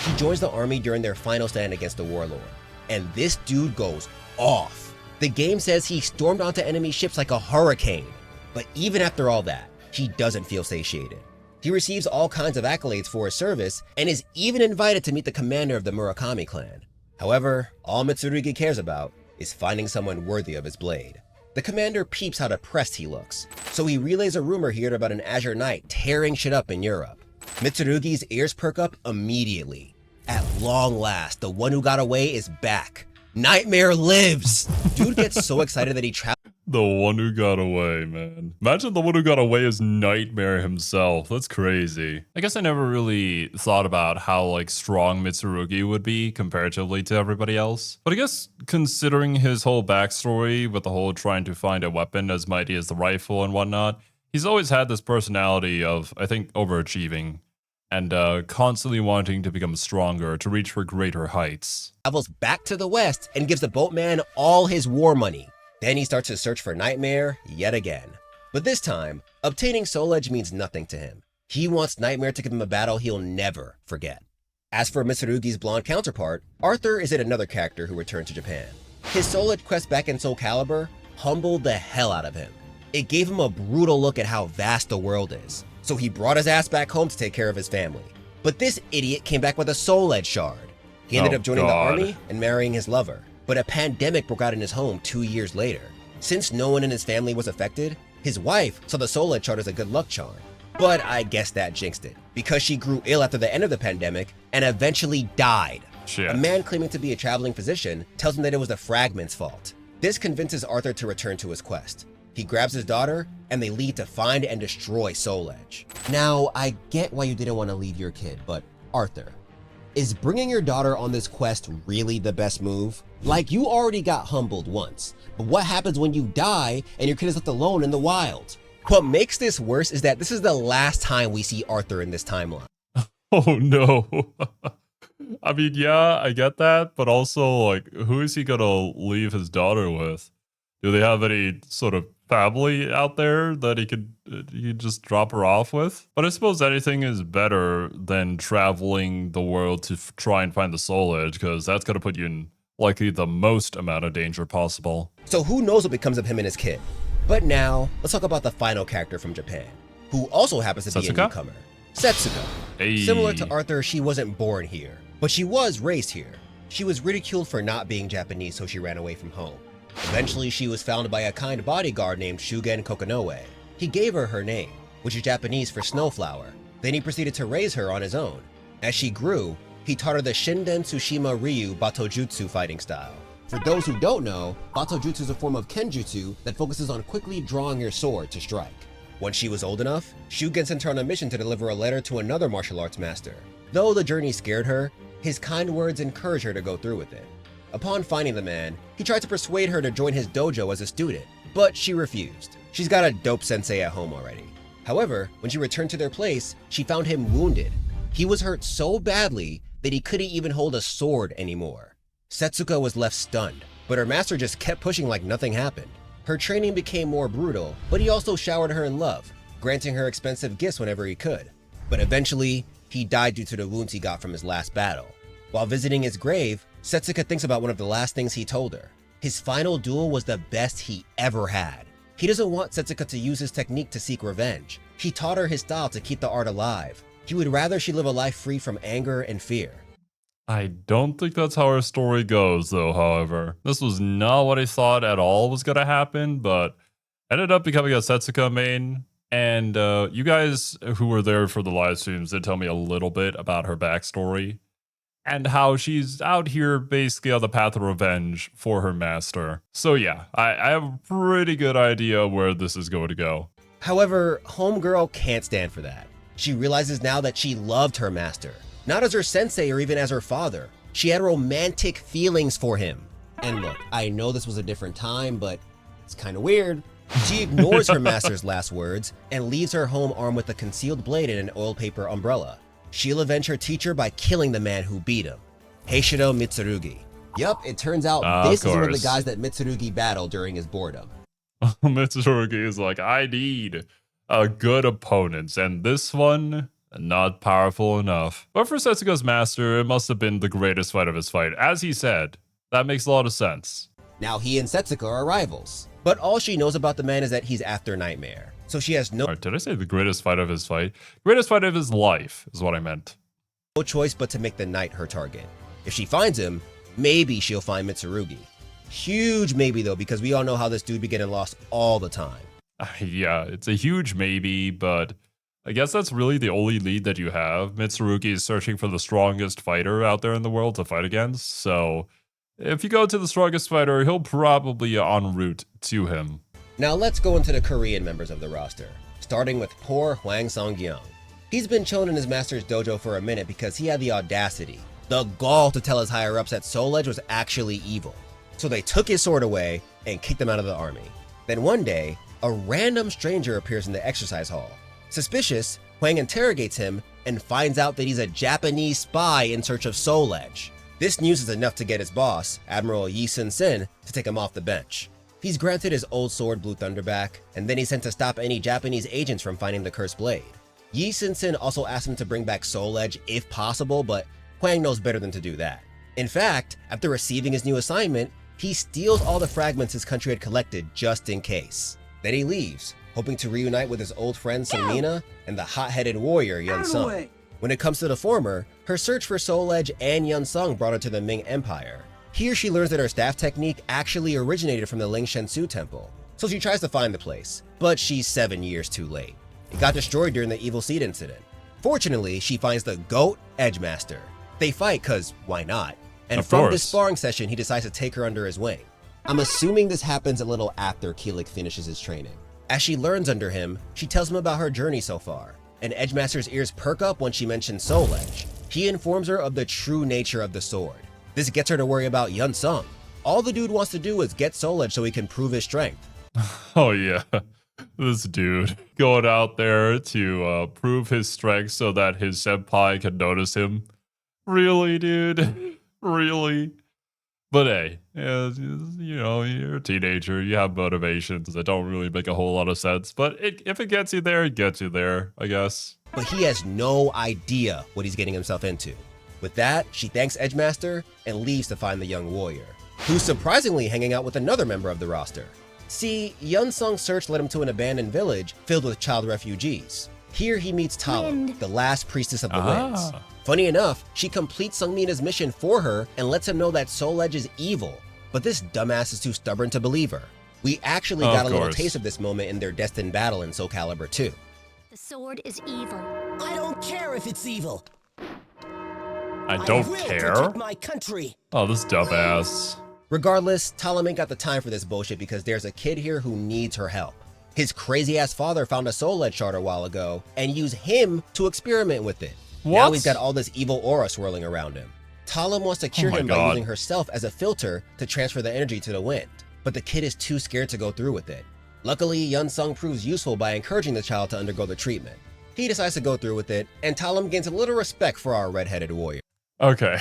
He joins the army during their final stand against the warlord. And this dude goes off. The game says he stormed onto enemy ships like a hurricane. But even after all that, he doesn't feel satiated. He receives all kinds of accolades for his service and is even invited to meet the commander of the Murakami clan. However, all Mitsurugi cares about is finding someone worthy of his blade. The commander peeps how depressed he looks, so he relays a rumor he heard about an Azure Knight tearing shit up in Europe. Mitsurugi's ears perk up immediately. At long last, the one who got away is back. Nightmare lives! Dude gets so excited that he travels. The one who got away, man. Imagine the one who got away is Nightmare himself. That's crazy. I guess I never really thought about how like strong Mitsurugi would be comparatively to everybody else. But I guess considering his whole backstory with the whole trying to find a weapon as mighty as the rifle and whatnot, he's always had this personality of, I think, overachieving and constantly wanting to become stronger, to reach for greater heights. Travels back to the west and gives the boatman all his war money. Then he starts to search for Nightmare yet again. But this time, obtaining Soul Edge means nothing to him. He wants Nightmare to give him a battle he'll never forget. As for Mitsurugi's blonde counterpart, Arthur is yet another character who returned to Japan. His Soul Edge quest back in Soulcalibur humbled the hell out of him. It gave him a brutal look at how vast the world is, so he brought his ass back home to take care of his family. But this idiot came back with a Soul Edge shard. He ended up joining the army and marrying his lover. But a pandemic broke out in his home 2 years later. Since no one in his family was affected, his wife saw the Soul Edge chart as a good luck charm. But I guess that jinxed it, because she grew ill after the end of the pandemic and eventually died. Shit. A man claiming to be a traveling physician tells him that it was the fragment's fault. This convinces Arthur to return to his quest. He grabs his daughter, and they leave to find and destroy Soul Edge. Now, I get why you didn't want to leave your kid, but Arthur, is bringing your daughter on this quest really the best move? Like, you already got humbled once, but what happens when you die and your kid is left alone in the wild? What makes this worse is that this is the last time we see Arthur in this timeline. Oh no. I mean, yeah, I get that, but also, like, who is he gonna leave his daughter with? Do they have any sort of family out there that he could just drop her off with? But I suppose anything is better than traveling the world to try and find the Soul Edge, because that's gonna put you in likely the most amount of danger possible. So who knows what becomes of him and his kid? But now, let's talk about the final character from Japan, who also happens to be a newcomer. Setsuko. Hey. Similar to Arthur, she wasn't born here, but she was raised here. She was ridiculed for not being Japanese, so she ran away from home. Eventually, she was found by a kind bodyguard named Shugen Kokonoe. He gave her her name, which is Japanese for snowflower. Then he proceeded to raise her on his own. As she grew, he taught her the Shinden Tsushima Ryu Batojutsu fighting style. For those who don't know, Batojutsu is a form of Kenjutsu that focuses on quickly drawing your sword to strike. Once she was old enough, Shugen sent her on a mission to deliver a letter to another martial arts master. Though the journey scared her, his kind words encouraged her to go through with it. Upon finding the man, he tried to persuade her to join his dojo as a student, but she refused. She's got a dope sensei at home already. However, when she returned to their place, she found him wounded. He was hurt so badly that he couldn't even hold a sword anymore. Setsuko was left stunned, but her master just kept pushing like nothing happened. Her training became more brutal, but he also showered her in love, granting her expensive gifts whenever he could. But eventually, he died due to the wounds he got from his last battle. While visiting his grave, Setsuko thinks about one of the last things he told her. His final duel was the best he ever had. He doesn't want Setsuko to use his technique to seek revenge. He taught her his style to keep the art alive. He would rather she live a life free from anger and fear. I don't think that's how our story goes, though, however. This was not what I thought at all was going to happen, but ended up becoming a Setsuko main. And you guys who were there for the live streams did tell me a little bit about her backstory and how she's out here basically on the path of revenge for her master. So yeah, I have a pretty good idea where this is going to go. However, Homegirl can't stand for that. She realizes now that she loved her master, not as her sensei or even as her father. She had romantic feelings for him. And look, I know this was a different time, but it's kind of weird. She ignores her master's last words and leaves her home armed with a concealed blade and an oil paper umbrella. She'll avenge her teacher by killing the man who beat him, Heishiro Mitsurugi. Yup, it turns out this is one of the guys that Mitsurugi battled during his boredom. Mitsurugi is like, I need a good opponent, and this one, not powerful enough. But for Setsuko's master, it must have been the greatest fight of his fight. As he said, that makes a lot of sense. Now he and Setsuko are rivals, but all she knows about the man is that he's after Nightmare. So she has no did I say the greatest fight of his fight? Greatest fight of his life is what I meant. No choice but to make the knight her target. If she finds him, maybe she'll find Mitsurugi. Huge maybe though, because we all know how this dude be getting lost all the time. Yeah, it's a huge maybe, but I guess that's really the only lead that you have. Mitsurugi is searching for the strongest fighter out there in the world to fight against, so if you go to the strongest fighter, he'll probably be en route to him. Now let's go into the Korean members of the roster, starting with poor Hwang Sung-kyung. He's been chilling in his master's dojo for a minute because he had the audacity, the gall to tell his higher-ups that Soul Edge was actually evil. So they took his sword away and kicked him out of the army. Then one day, a random stranger appears in the exercise hall. Suspicious, Hwang interrogates him and finds out that he's a Japanese spy in search of Soul Edge. This news is enough to get his boss, Admiral Yi Sun-sin, to take him off the bench. He's granted his old sword Blue Thunder back, and then he's sent to stop any Japanese agents from finding the cursed blade. Yi Sun-sin also asked him to bring back Soul Edge if possible, but Hwang knows better than to do that. In fact, after receiving his new assignment, he steals all the fragments his country had collected just in case. Then he leaves, hoping to reunite with his old friend Seungmina and the hot-headed warrior Yun Sung. When it comes to the former, her search for Soul Edge and Yun Sung brought her to the Ming Empire. Here she learns that her staff technique actually originated from the Ling Shensu temple, so she tries to find the place, but she's 7 years too late. It got destroyed during the Evil Seed incident. Fortunately, she finds the GOAT Edgemaster. They fight cause why not? And from this sparring session, he decides to take her under his wing. I'm assuming this happens a little after Keelik finishes his training. As she learns under him, she tells him about her journey so far, and Edgemaster's ears perk up when she mentions Soul Edge. He informs her of the true nature of the sword. This gets her to worry about Yun Sung. All the dude wants to do is get Soul Edge so he can prove his strength. Oh yeah, this dude going out there to prove his strength so that his senpai can notice him. Really, dude? Really? But hey, you know, you're a teenager, you have motivations that don't really make a whole lot of sense, but if it gets you there, it gets you there, I guess. But he has no idea what he's getting himself into. With that, she thanks Edgemaster and leaves to find the young warrior, who's surprisingly hanging out with another member of the roster. See, Yun Sung's search led him to an abandoned village filled with child refugees. Here he meets Talon, the last priestess of the winds. Funny enough, she completes Seungmina's mission for her and lets him know that Soul Edge is evil, but this dumbass is too stubborn to believe her. We actually got a little taste of this moment in their destined battle in Soulcalibur 2. The sword is evil. I don't care if it's evil. I don't care? My country. Oh, this dumbass. Regardless, Talon ain't got the time for this bullshit because there's a kid here who needs her help. His crazy-ass father found a Soul Edge shard a while ago and used him to experiment with it. What? Now he's got all this evil aura swirling around him. Talim wants to cure Oh my him by God. using herself as a filter to transfer the energy to the wind, but the kid is too scared to go through with it. Luckily, Yun Sung proves useful by encouraging the child to undergo the treatment. He decides to go through with it, and Talim gains a little respect for our red-headed warrior. Okay.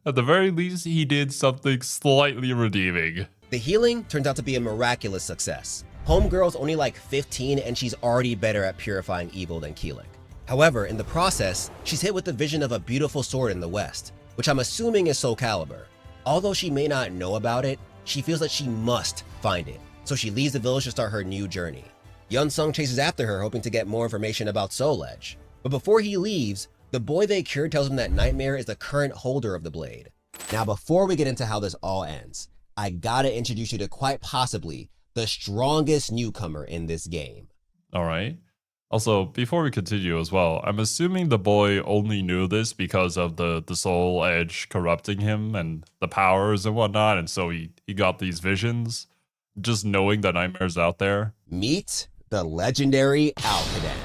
At the very least, he did something slightly redeeming. The healing turns out to be a miraculous success. Homegirl's only like 15 and she's already better at purifying evil than Keelik. However, in the process, she's hit with the vision of a beautiful sword in the west, which I'm assuming is Soulcalibur. Although she may not know about it, she feels that she must find it, so she leaves the village to start her new journey. Yun Sung chases after her, hoping to get more information about Soul Edge. But before he leaves, the boy they cured tells him that Nightmare is the current holder of the blade. Now, before we get into how this all ends, I gotta introduce you to quite possibly the strongest newcomer in this game. All right. Also, before we continue as well, I'm assuming the boy only knew this because of the Soul Edge corrupting him and the powers and whatnot, and so he got these visions, just knowing that Nightmare's out there. Meet the legendary Alcadan.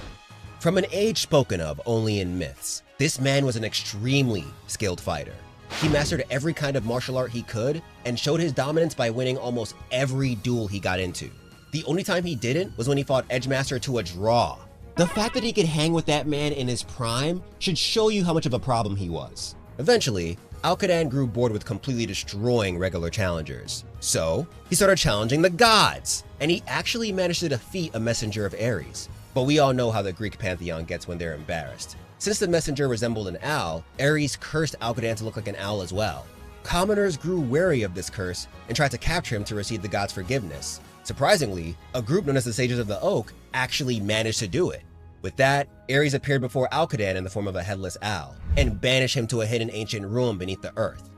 From an age spoken of only in myths, this man was an extremely skilled fighter. He mastered every kind of martial art he could and showed his dominance by winning almost every duel he got into. The only time he didn't was when he fought Edgemaster to a draw. The fact that he could hang with that man in his prime should show you how much of a problem he was. Eventually, Alcadan grew bored with completely destroying regular challengers. So, he started challenging the gods, and he actually managed to defeat a messenger of Ares. But we all know how the Greek pantheon gets when they're embarrassed. Since the messenger resembled an owl, Ares cursed Alcadan to look like an owl as well. Commoners grew wary of this curse and tried to capture him to receive the god's forgiveness. Surprisingly, a group known as the Sages of the Oak actually managed to do it. With that, Ares appeared before Alcadan in the form of a headless owl, and banished him to a hidden ancient ruin beneath the earth.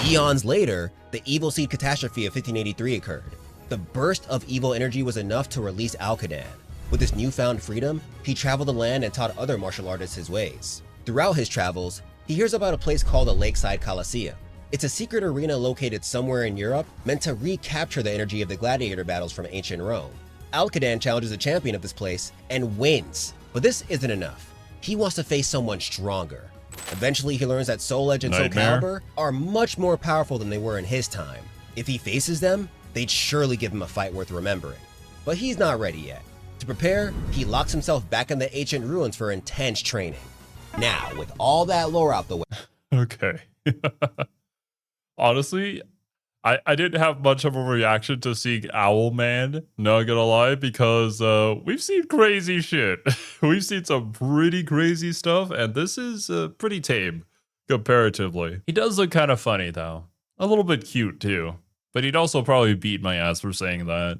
Eons later, the Evil Seed catastrophe of 1583 occurred. The burst of evil energy was enough to release Alcadan. With his newfound freedom, he traveled the land and taught other martial artists his ways. Throughout his travels, he hears about a place called the Lakeside Coliseum. It's a secret arena located somewhere in Europe meant to recapture the energy of the gladiator battles from ancient Rome. Alcadan challenges a champion of this place and wins. But this isn't enough. He wants to face someone stronger. Eventually, he learns that Soul Edge and Nightmare? Soulcalibur are much more powerful than they were in his time. If he faces them, they'd surely give him a fight worth remembering. But he's not ready yet. To prepare, he locks himself back in the ancient ruins for intense training. Now, with all that lore out the way, Okay. Honestly, I didn't have much of a reaction to seeing Owlman, not gonna lie, because we've seen crazy shit. We've seen some pretty crazy stuff, and this is pretty tame, comparatively. He does look kind of funny, though. A little bit cute, too. But he'd also probably beat my ass for saying that.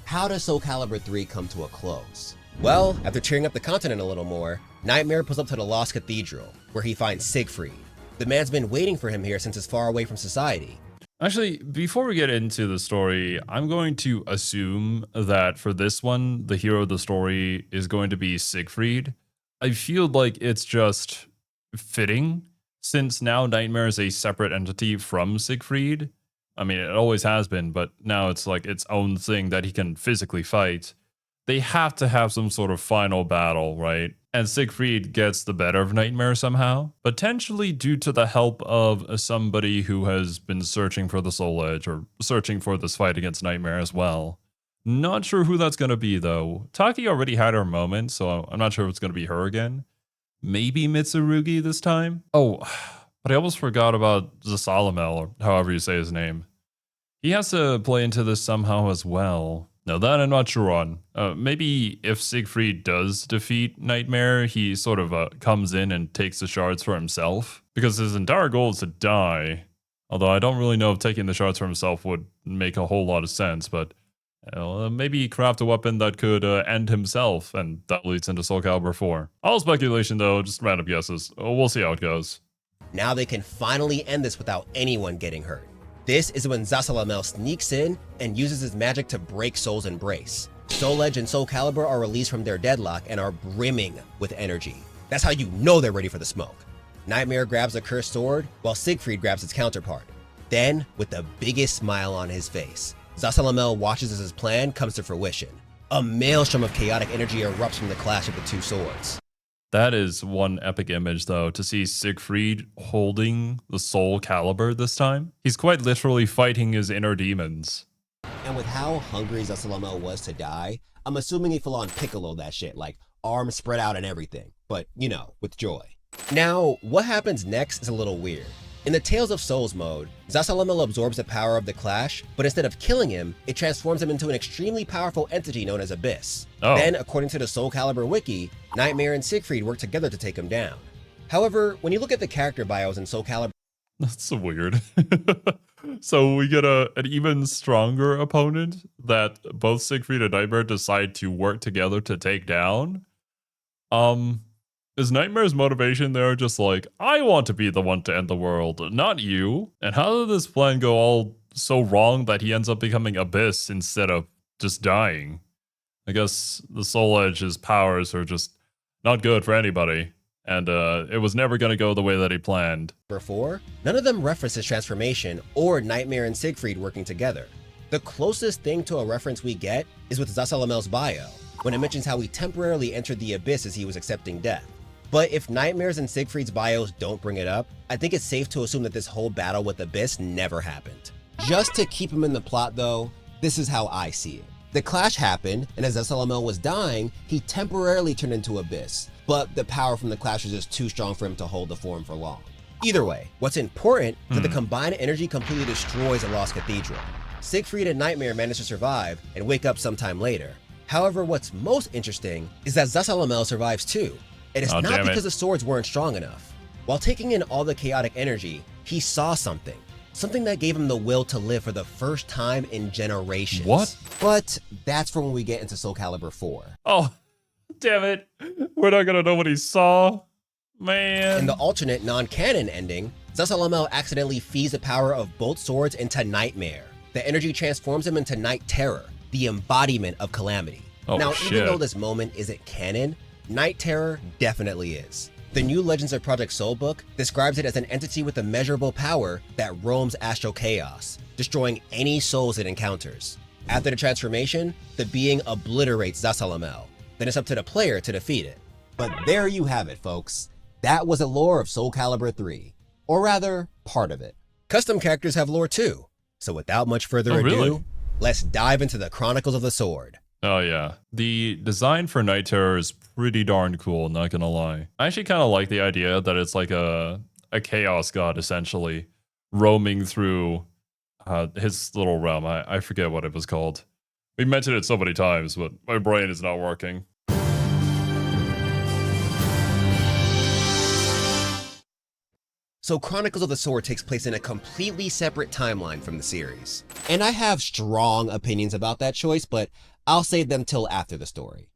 how does Soulcalibur 3 come to a close? Well, after cheering up the continent a little more, Nightmare pulls up to the Lost Cathedral, where he finds Siegfried. The man's been waiting for him here since he's far away from society. Actually, before we get into the story, I'm going to assume that for this one, the hero of the story is going to be Siegfried. I feel like it's just fitting, since now Nightmare is a separate entity from Siegfried. I mean, it always has been, but now it's like its own thing that he can physically fight. They have to have some sort of final battle, right? And Siegfried gets the better of Nightmare somehow, potentially due to the help of somebody who has been searching for the Soul Edge or searching for this fight against Nightmare as well. Not sure who that's going to be, though. Taki already had her moment, so I'm not sure if it's going to be her again. Maybe Mitsurugi this time? Oh, but I almost forgot about Zasalamel, or however you say his name. He has to play into this somehow as well. Now that I'm not sure on. Maybe if Siegfried does defeat Nightmare, he sort of comes in and takes the shards for himself. Because his entire goal is to die. Although I don't really know if taking the shards for himself would make a whole lot of sense, but maybe craft a weapon that could end himself, and that leads into Soulcalibur 4. All speculation though, just random guesses. We'll see how it goes. Now they can finally end this without anyone getting hurt. This is when Zasalamel sneaks in and uses his magic to break Soul's embrace. Soul Edge and Soulcalibur are released from their deadlock and are brimming with energy. That's how you know they're ready for the smoke. Nightmare grabs the cursed sword, while Siegfried grabs its counterpart. Then, with the biggest smile on his face, Zasalamel watches as his plan comes to fruition. A maelstrom of chaotic energy erupts from the clash of the two swords. That is one epic image, though, to see Siegfried holding the Soulcalibur this time. He's quite literally fighting his inner demons. And with how hungry Zasalamel was to die, I'm assuming he full on Piccolo that shit, like arms spread out and everything, but you know, with joy. Now, what happens next is a little weird. In the Tales of Souls mode, Zasalamel absorbs the power of the clash, but instead of killing him, it transforms him into an extremely powerful entity known as Abyss. Oh. Then, according to the Soulcalibur wiki, Nightmare and Siegfried work together to take him down. However, when you look at the character bios in Soulcalibur, That's so weird. So we get an even stronger opponent that both Siegfried and Nightmare decide to work together to take down. Is Nightmare's motivation there just like, I want to be the one to end the world, not you? And how did this plan go all so wrong that he ends up becoming Abyss instead of just dying? I guess the Soul Edge's powers are just not good for anybody. And it was never going to go the way that he planned. 4, none of them reference his transformation or Nightmare and Siegfried working together. The closest thing to a reference we get is with Zasalamel's bio, when it mentions how he temporarily entered the Abyss as he was accepting death. But if Nightmare's and Siegfried's bios don't bring it up, I think it's safe to assume that this whole battle with Abyss never happened. Just to keep him in the plot though, this is how I see it. The clash happened, and as Zasalamel was dying, he temporarily turned into Abyss, but the power from the clash was just too strong for him to hold the form for long. Either way, what's important is that the combined energy completely destroys the Lost Cathedral. Siegfried and Nightmare manage to survive and wake up sometime later. However, what's most interesting is that Zasalamel survives too. And it's not because the swords weren't strong enough. While taking in all the chaotic energy, he saw something. Something that gave him the will to live for the first time in generations. What? But that's for when we get into Soulcalibur 4. Oh, damn it. We're not going to know what he saw. Man. In the alternate non-canon ending, Zasalamel accidentally feeds the power of both swords into Nightmare. The energy transforms him into Night Terror, the embodiment of calamity. Oh, now, shit. even though this moment isn't canon, Night Terror definitely is. The new Legends of Project Soul book describes it as an entity with immeasurable power that roams astral chaos, destroying any souls it encounters. After the transformation, the being obliterates Zasalamel. Then it's up to the player to defeat it. But there you have it, folks. That was the lore of Soulcalibur 3. Or rather, part of it. Custom characters have lore too. So without much further ado, let's dive into the Chronicles of the Sword. Oh yeah, the design for Night Terror is pretty darn cool, not gonna lie. I actually kind of like the idea that it's like a chaos god, essentially, roaming through his little realm. I forget what it was called. We mentioned it so many times, but my brain is not working. So Chronicles of the Sword takes place in a completely separate timeline from the series. And I have strong opinions about that choice, but I'll save them till after the story.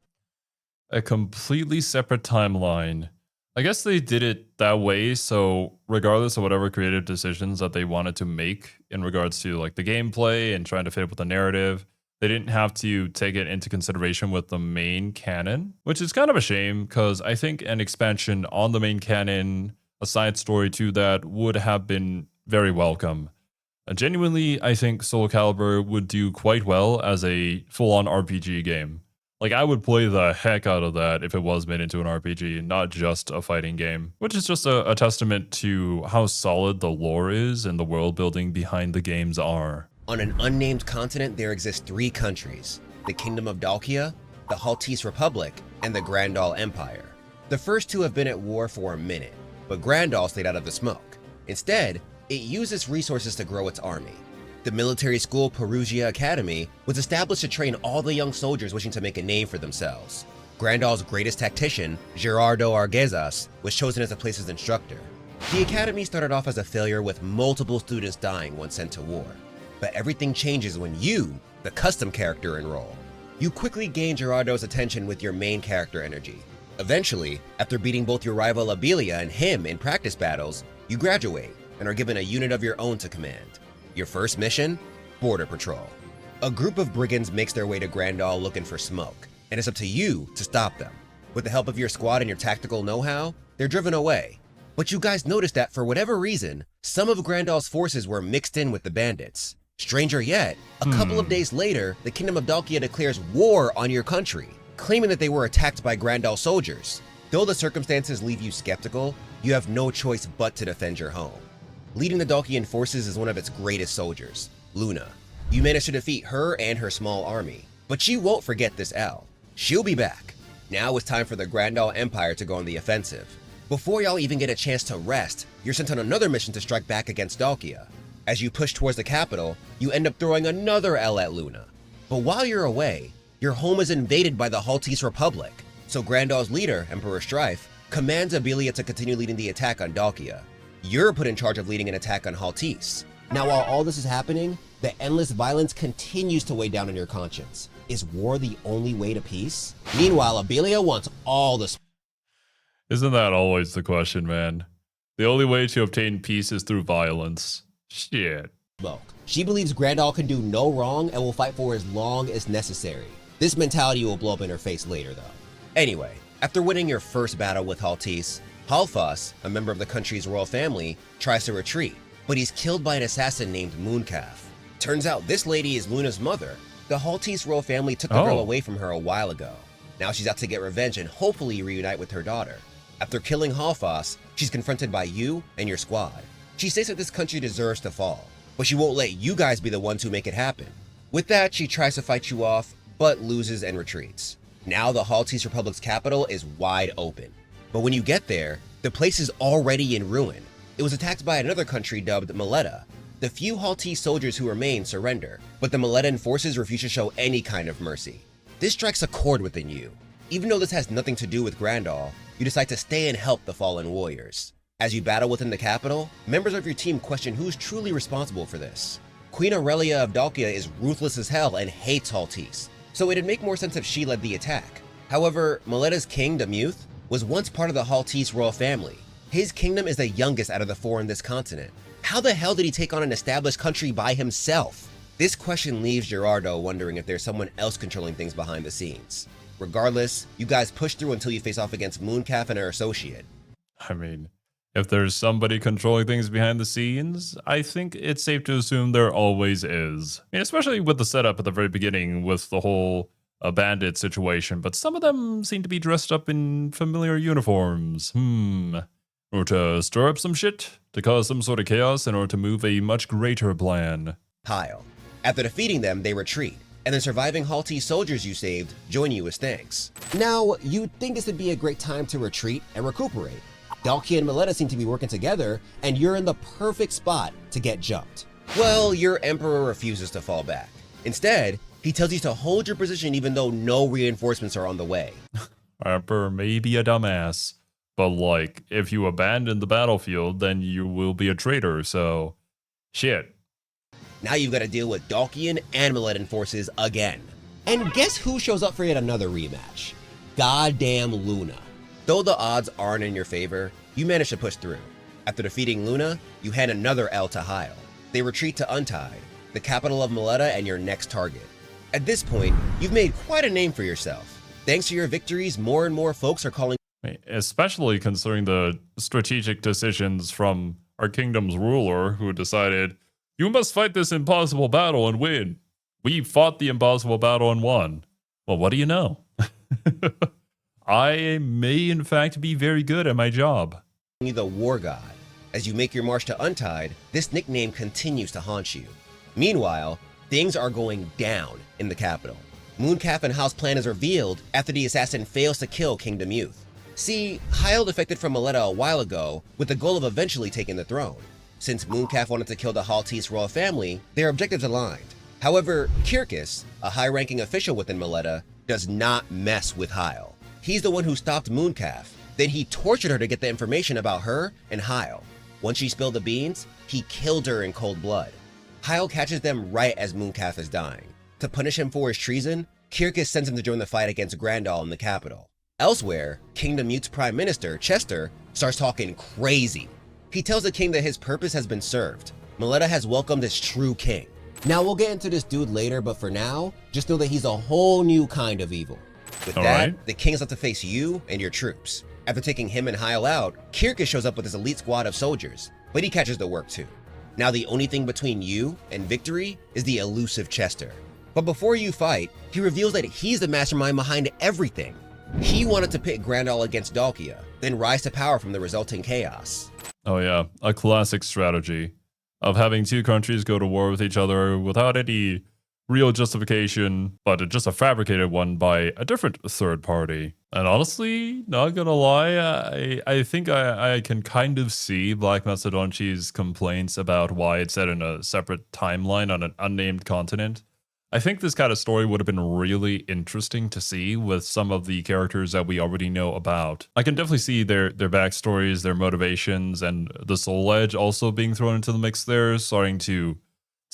A completely separate timeline. I guess they did it that way, so regardless of whatever creative decisions that they wanted to make in regards to like the gameplay and trying to fit with the narrative, they didn't have to take it into consideration with the main canon, which is kind of a shame because I think an expansion on the main canon, a side story to that, would have been very welcome. Genuinely, I think Soulcalibur would do quite well as a full-on RPG game. Like, I would play the heck out of that if it was made into an RPG, not just a fighting game. Which is just a testament to how solid the lore is and the world building behind the games are. On an unnamed continent, there exist 3 countries: the Kingdom of Dalkia, the Haltese Republic, and the Grandal Empire. The first 2 have been at war for a minute, but Grandal stayed out of the smoke. Instead, it used its resources to grow its army. The military school Perugia Academy was established to train all the young soldiers wishing to make a name for themselves. Grandal's greatest tactician, Gerardo Arguezas, was chosen as the place's instructor. The academy started off as a failure with multiple students dying once sent to war. But everything changes when you, the custom character, enroll. You quickly gain Gerardo's attention with your main character energy. Eventually, after beating both your rival Abilia and him in practice battles, you graduate and are given a unit of your own to command. Your first mission? Border Patrol. A group of brigands makes their way to Grandal looking for smoke, and it's up to you to stop them. With the help of your squad and your tactical know-how, they're driven away. But you guys noticed that for whatever reason, some of Grandal's forces were mixed in with the bandits. Stranger yet, a couple of days later, the Kingdom of Dalkia declares war on your country, claiming that they were attacked by Grandal soldiers. Though the circumstances leave you skeptical, you have no choice but to defend your home. Leading the Dalkian forces is one of its greatest soldiers, Luna. You manage to defeat her and her small army, but she won't forget this L. She'll be back. Now it's time for the Grandal Empire to go on the offensive. Before y'all even get a chance to rest, you're sent on another mission to strike back against Dalkia. As you push towards the capital, you end up throwing another L at Luna. But while you're away, your home is invaded by the Haltese Republic, so Grandal's leader, Emperor Strife, commands Abelia to continue leading the attack on Dalkia. You're put in charge of leading an attack on Haltese. Now while all this is happening, the endless violence continues to weigh down on your conscience. Is war the only way to peace? Meanwhile, Abelia wants all the Isn't that always the question, man? The only way to obtain peace is through violence. Shit. smoke. She believes Grandal can do no wrong and will fight for as long as necessary. This mentality will blow up in her face later though. Anyway, after winning your first battle with Haltese, Halfas, a member of the country's royal family, tries to retreat, but he's killed by an assassin named Mooncalf. Turns out this lady is Luna's mother. The Haltese royal family took the girl away from her a while ago. Now she's out to get revenge and hopefully reunite with her daughter. After killing Halfas, she's confronted by you and your squad. She states that this country deserves to fall, but she won't let you guys be the ones who make it happen. With that, she tries to fight you off, but loses and retreats. Now the Haltese Republic's capital is wide open. But when you get there, the place is already in ruin. It was attacked by another country dubbed Meleta. The few Haltese soldiers who remain surrender, but the Meletan forces refuse to show any kind of mercy. This strikes a chord within you. Even though this has nothing to do with Grandal, you decide to stay and help the fallen warriors. As you battle within the capital, members of your team question who's truly responsible for this. Queen Aurelia of Dalkia is ruthless as hell and hates Haltese, so it'd make more sense if she led the attack. However, Meleta's king, Demuth, was once part of the Haltese royal family. His kingdom is the youngest out of the four in this continent. How the hell did he take on an established country by himself? This question leaves Gerardo wondering if there's someone else controlling things behind the scenes. Regardless, you guys push through until you face off against Mooncalf and her associate. I mean, if there's somebody controlling things behind the scenes, I think it's safe to assume there always is. I mean, especially with the setup at the very beginning with the whole bandit situation, but some of them seem to be dressed up in familiar uniforms. Or to stir up some shit, to cause some sort of chaos in order to move a much greater plan. Pile. After defeating them, they retreat, and the surviving Haltese soldiers you saved join you as thanks. Now, you'd think this would be a great time to retreat and recuperate. Dalkia and Meleta seem to be working together, and you're in the perfect spot to get jumped. Well, your Emperor refuses to fall back. Instead, he tells you to hold your position even though no reinforcements are on the way. Emperor may be a dumbass, but like, if you abandon the battlefield, then you will be a traitor, so shit. Now you've got to deal with Dalkian and Meletan forces again. And guess who shows up for yet another rematch? Goddamn Luna. Though the odds aren't in your favor, you manage to push through. After defeating Luna, you hand another L to Heil. They retreat to Untied, the capital of Meleta and your next target. At this point, you've made quite a name for yourself. Thanks to your victories, more and more folks are calling, especially considering the strategic decisions from our kingdom's ruler who decided, you must fight this impossible battle and win. We fought the impossible battle and won. Well, what do you know? I may in fact be very good at my job. the War God. As you make your march to Untied, this nickname continues to haunt you. Meanwhile, things are going down in the capital. Mooncalf and House plan is revealed after the assassin fails to kill King Demuth. See, Heil defected from Meleta a while ago with the goal of eventually taking the throne. Since Mooncalf wanted to kill the Haltese royal family, their objectives aligned. However, Kirkus, a high-ranking official within Meleta, does not mess with Heil. He's the one who stopped Mooncalf. Then he tortured her to get the information about her and Heil. Once she spilled the beans, he killed her in cold blood. Heil catches them right as Mooncalf is dying. To punish him for his treason, Kirkus sends him to join the fight against Grandal in the capital. Elsewhere, King Demuth's prime minister, Chester, starts talking crazy. He tells the king that his purpose has been served. Meleta has welcomed his true king. Now we'll get into this dude later, but for now, just know that he's a whole new kind of evil. With that, the king is left to face you and your troops. After taking him and Heil out, Kirkus shows up with his elite squad of soldiers, but he catches the work too. Now the only thing between you and victory is the elusive Chester. But before you fight, he reveals that he's the mastermind behind everything. He wanted to pit Grandal against Dalkia, then rise to power from the resulting chaos. Oh yeah, a classic strategy of having two countries go to war with each other without any real justification, but just a fabricated one by a different third party. And honestly, not gonna lie, I think I can kind of see Black Macedonchi's complaints about why it's set in a separate timeline on an unnamed continent. I think this kind of story would have been really interesting to see with some of the characters that we already know about. I can definitely see their backstories, their motivations, and the Soul Edge also being thrown into the mix there, starting to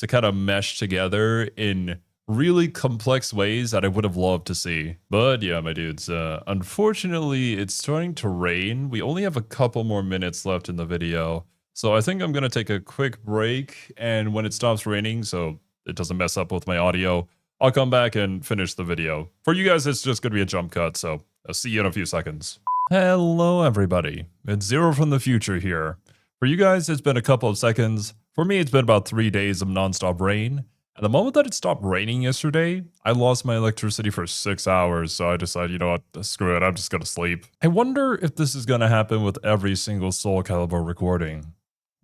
kind of mesh together in really complex ways that I would have loved to see. But yeah, my dudes, unfortunately, it's starting to rain. We only have a couple more minutes left in the video. So I think I'm going to take a quick break, and when it stops raining, so it doesn't mess up with my audio, I'll come back and finish the video. For you guys, it's just going to be a jump cut, so I'll see you in a few seconds. Hello, everybody. It's Zero from the future here. For you guys, it's been a couple of seconds. For me, it's been about 3 days of nonstop rain. And the moment that it stopped raining yesterday, I lost my electricity for 6 hours, so I decided, you know what, screw it, I'm just gonna sleep. I wonder if this is gonna happen with every single Soulcalibur recording.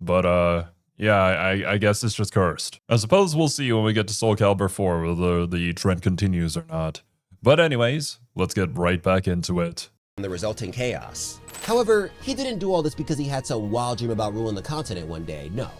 But, yeah, I guess it's just cursed. I suppose we'll see when we get to Soulcalibur 4 whether the trend continues or not. But anyways, let's get right back into it. The resulting chaos. However, he didn't do all this because he had some wild dream about ruling the continent one day, no.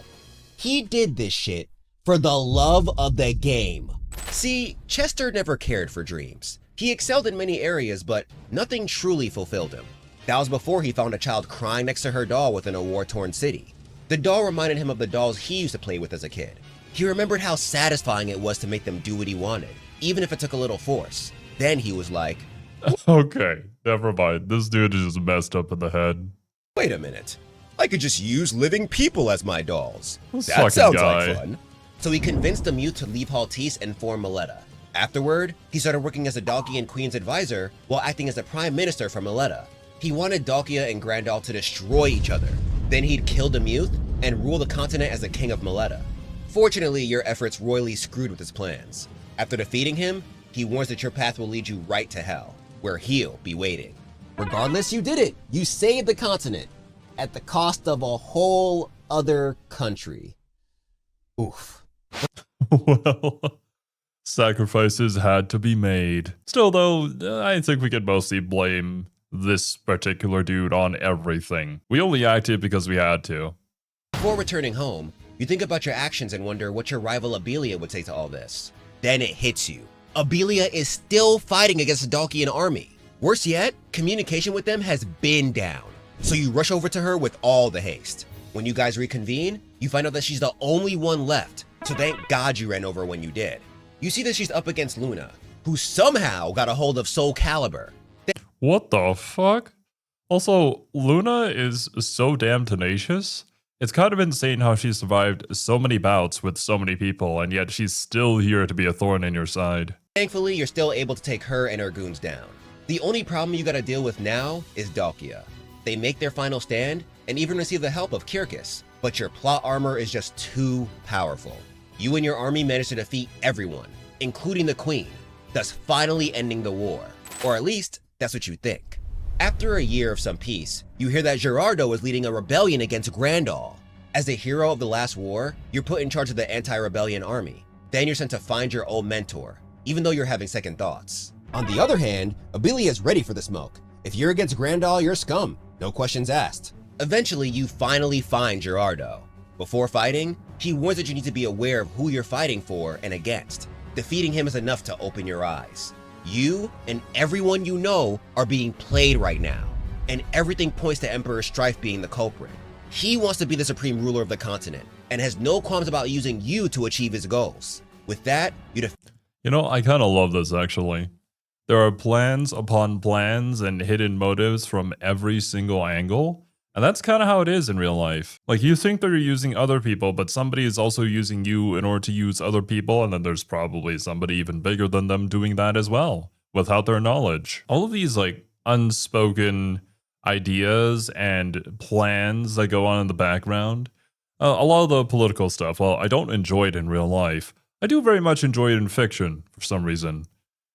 He did this shit for the love of the game. See, Chester never cared for dreams. He excelled in many areas, but nothing truly fulfilled him. That was before he found a child crying next to her doll within a war-torn city. The doll reminded him of the dolls he used to play with as a kid. He remembered how satisfying it was to make them do what he wanted, even if it took a little force. Then he was like, Okay, never mind. This dude is just messed up in the head. wait a minute. I could just use living people as my dolls. This That fucking sounds guy. like fun. So he convinced the mute to leave Haltise and form Miletta. Afterward, he started working as a Dalkian Queen's advisor while acting as the Prime Minister for Miletta. He wanted Dalkia and Grandal to destroy each other. Then he'd kill the mute and rule the continent as the King of Miletta. Fortunately, your efforts royally screwed with his plans. After defeating him, he warns that your path will lead you right to hell, where he'll be waiting. Regardless, you did it. You saved the continent at the cost of a whole other country. Oof. Well, sacrifices had to be made. Still though, I think we could mostly blame this particular dude on everything. We only acted because we had to. Before returning home, you think about your actions and wonder what your rival Abelia would say to all this. Then it hits you. Abelia is still fighting against the Dalkian army. Worse yet, communication with them has been down. So you rush over to her with all the haste. When you guys reconvene, you find out that she's the only one left. So thank God you ran over when you did. You see that she's up against Luna, who somehow got a hold of Soulcalibur. What the fuck? Also, Luna is so damn tenacious. It's kind of insane how she survived so many bouts with so many people, and yet she's still here to be a thorn in your side. Thankfully, you're still able to take her and her goons down. The only problem you gotta deal with now is Dalkia. They make their final stand and even receive the help of Kirkus, but your plot armor is just too powerful. You and your army manage to defeat everyone, including the Queen, thus finally ending the war. Or at least, that's what you think. After a year of some peace, you hear that Gerardo is leading a rebellion against Grandal. As the hero of the last war, you're put in charge of the anti-rebellion army. Then you're sent to find your old mentor, even though you're having second thoughts. On the other hand, Abelia is ready for the smoke. If you're against Grandal, you're scum. No questions asked. Eventually, you finally find Gerardo. Before fighting, he warns that you need to be aware of who you're fighting for and against. Defeating him is enough to open your eyes. You and everyone you know are being played right now, and everything points to Emperor Strife being the culprit. He wants to be the supreme ruler of the continent, and has no qualms about using you to achieve his goals. With that, You know, I kind of love this actually. There are plans upon plans and hidden motives from every single angle. And that's kind of how it is in real life. Like, you think they're using other people, but somebody is also using you in order to use other people, and then there's probably somebody even bigger than them doing that as well, without their knowledge. All of these, like, unspoken ideas and plans that go on in the background, A lot of the political stuff, while I don't enjoy it in real life, I do very much enjoy it in fiction for some reason.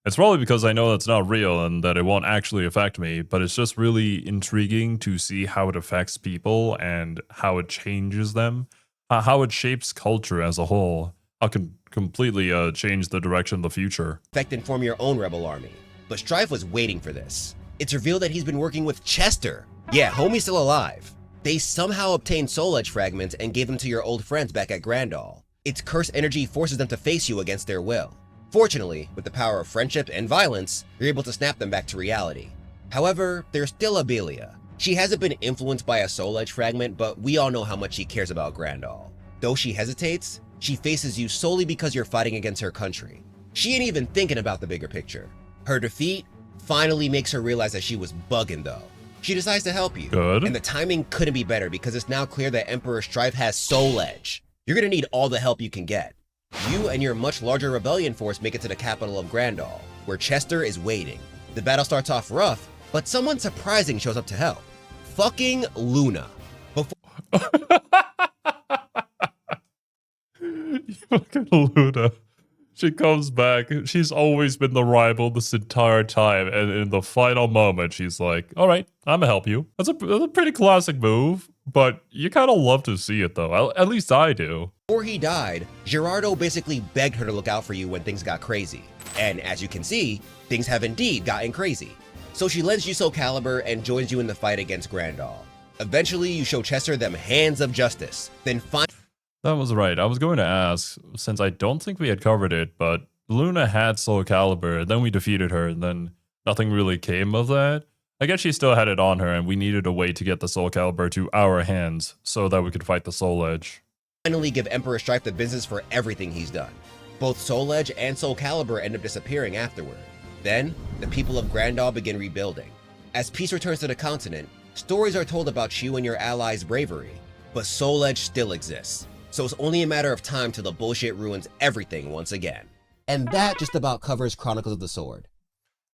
It's probably because I know that's not real and that it won't actually affect me, but it's just really intriguing to see how it affects people and how it changes them, how it shapes culture as a whole, how it can completely change the direction of the future. Effect and form your own rebel army. But Strife was waiting for this. It's revealed that he's been working with Chester. Yeah, homie's still alive. They somehow obtained Soul Edge fragments and gave them to your old friends back at Grandall. Its cursed energy forces them to face you against their will. Fortunately, with the power of friendship and violence, you're able to snap them back to reality. However, there's still Abelia. She hasn't been influenced by a Soul Edge fragment, but we all know how much she cares about Grandall. Though she hesitates, she faces you solely because you're fighting against her country. She ain't even thinking about the bigger picture. Her defeat finally makes her realize that she was bugging though. She decides to help you. Good. And the timing couldn't be better because it's now clear that Emperor Strife has Soul Edge. You're gonna need all the help you can get. You and your much larger rebellion force make it to the capital of Grandall, where Chester is waiting. The battle starts off rough, but someone surprising shows up to help. Fucking Luna. Fucking Luna. She comes back. She's always been the rival this entire time. And in the final moment, she's like, all right, I'm gonna help you. That's a pretty classic move, but you kind of love to see it though. At least I do. Before he died, Gerardo basically begged her to look out for you when things got crazy. And as you can see, things have indeed gotten crazy. So she lends you Soulcalibur and joins you in the fight against Grandall. Eventually, you show Chester them hands of justice. Then That was right. I was going to ask, since I don't think we had covered it, but Luna had Soulcalibur, then we defeated her, and then nothing really came of that. I guess she still had it on her, and we needed a way to get the Soulcalibur to our hands so that we could fight the Soul Edge. finally give Emperor Strife the business for everything he's done. Both Soul Edge and Soulcalibur end up disappearing afterward. Then, the people of Grandall begin rebuilding. As peace returns to the continent, stories are told about you and your allies' bravery, but Soul Edge still exists. So it's only a matter of time till the bullshit ruins everything once again. And that just about covers Chronicles of the Sword.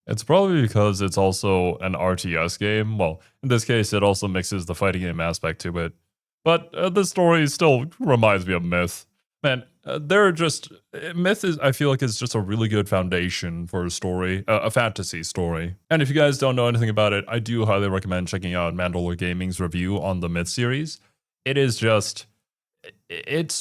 It's probably because it's also an RTS game. Well, in this case, it also mixes the fighting game aspect to it. But the story still reminds me of Myth. Man, Myth is, I feel like, it's just a really good foundation for a story, a fantasy story. And if you guys don't know anything about it, I do highly recommend checking out Mandalore Gaming's review on the Myth series. It's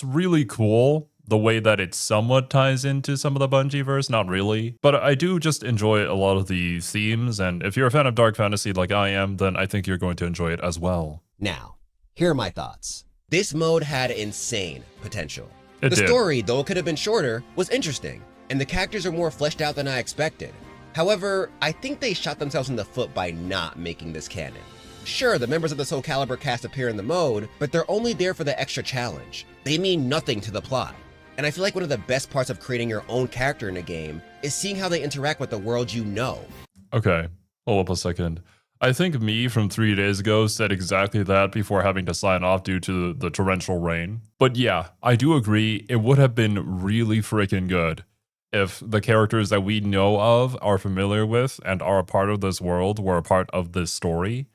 really cool the way that it somewhat ties into some of the Bungieverse, not really. But I do just enjoy a lot of the themes, and if you're a fan of dark fantasy like I am, then I think you're going to enjoy it as well. Now, here are my thoughts. This mode had insane potential. It The did. story, though it could have been shorter, was interesting, and the characters are more fleshed out than I expected. However, I think they shot themselves in the foot by not making this canon. Sure, the members of the Soulcalibur cast appear in the mode, but they're only there for the extra challenge. They mean nothing to the plot. And I feel like one of the best parts of creating your own character in a game is seeing how they interact with the world you know. Okay, hold up a second. I think me from 3 days ago said exactly that before having to sign off due to the torrential rain. But yeah, I do agree it would have been really freaking good if the characters that we know of, are familiar with, and are a part of this world were a part of this story.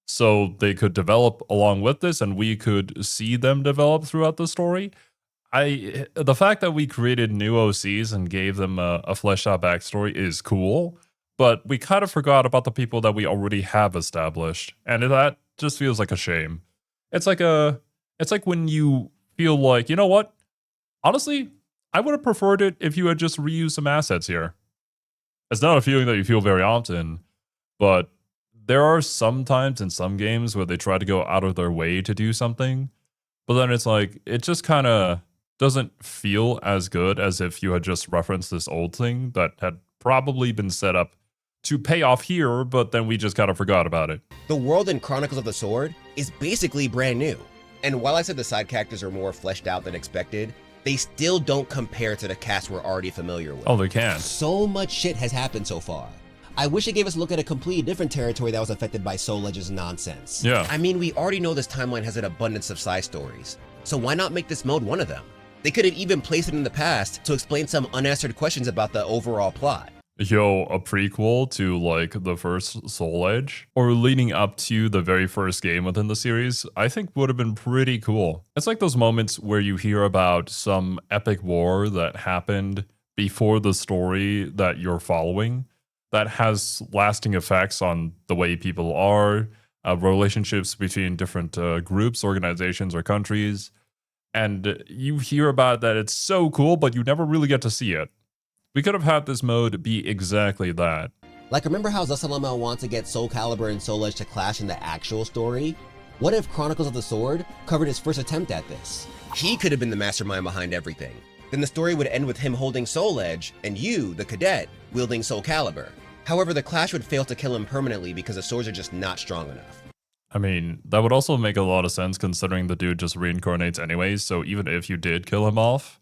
So they could develop along with this and we could see them develop throughout the story. The fact that we created new OCs and gave them a fleshed out backstory is cool. But we kind of forgot about the people that we already have established, and that just feels like a shame. It's like when you feel like, you know what? Honestly, I would have preferred it if you had just reused some assets here. It's not a feeling that you feel very often, but there are some times in some games where they try to go out of their way to do something, but then it's like, it just kind of doesn't feel as good as if you had just referenced this old thing that had probably been set up to pay off here, but then we just kind of forgot about it. The world in Chronicles of the Sword is basically brand new. And while I said the side characters are more fleshed out than expected, they still don't compare to the cast we're already familiar with. Oh, they can. So much shit has happened so far. I wish it gave us a look at a completely different territory that was affected by Soul Edge's nonsense. Yeah. I mean, we already know this timeline has an abundance of side stories, so why not make this mode one of them? They could have even placed it in the past to explain some unanswered questions about the overall plot. Yo, a prequel to like the first Soul Edge or leading up to the very first game within the series, I think would have been pretty cool. It's like those moments where you hear about some epic war that happened before the story that you're following that has lasting effects on the way people are, relationships between different groups, organizations, or countries. And you hear about that it's so cool, but you never really get to see it. We could have had this mode be exactly that. Like, remember how Zasalamel wants to get Soulcalibur and Soul Edge to clash in the actual story? What if Chronicles of the Sword covered his first attempt at this? He could have been the mastermind behind everything. Then the story would end with him holding Soul Edge, and you, the cadet, wielding Soulcalibur. However, the clash would fail to kill him permanently because the swords are just not strong enough. I mean, that would also make a lot of sense considering the dude just reincarnates anyways, so even if you did kill him off,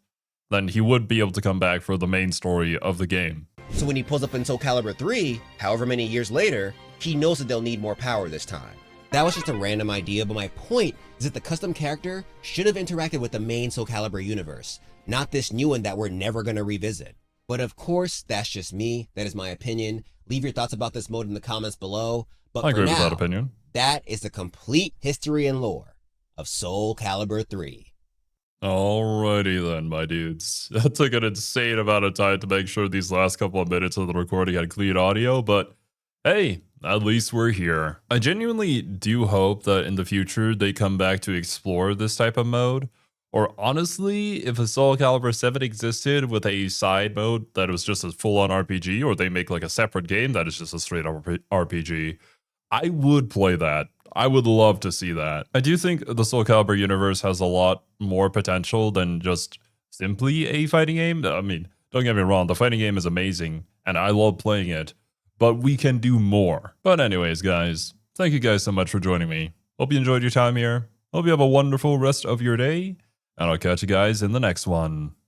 then he would be able to come back for the main story of the game. So when he pulls up in Soulcalibur 3, however many years later, he knows that they'll need more power this time. That was just a random idea, but my point is that the custom character should have interacted with the main Soulcalibur universe, not this new one that we're never going to revisit. But of course, that's just me. That is my opinion. Leave your thoughts about this mode in the comments below. But I for agree now, with that opinion. that is the complete history and lore of Soulcalibur 3. Alrighty then, my dudes. That took an insane amount of time to make sure these last couple of minutes of the recording had clean audio, but hey, at least we're here. I genuinely do hope that in the future they come back to explore this type of mode. Or honestly, if a Soulcalibur 7 existed with a side mode that was just a full-on RPG, or they make like a separate game that is just a straight-up RPG, I would play that. I would love to see that. I do think the Soulcalibur universe has a lot more potential than just simply a fighting game. I mean, don't get me wrong, the fighting game is amazing, and I love playing it, but we can do more. But anyways, guys, thank you guys so much for joining me. Hope you enjoyed your time here. Hope you have a wonderful rest of your day, and I'll catch you guys in the next one.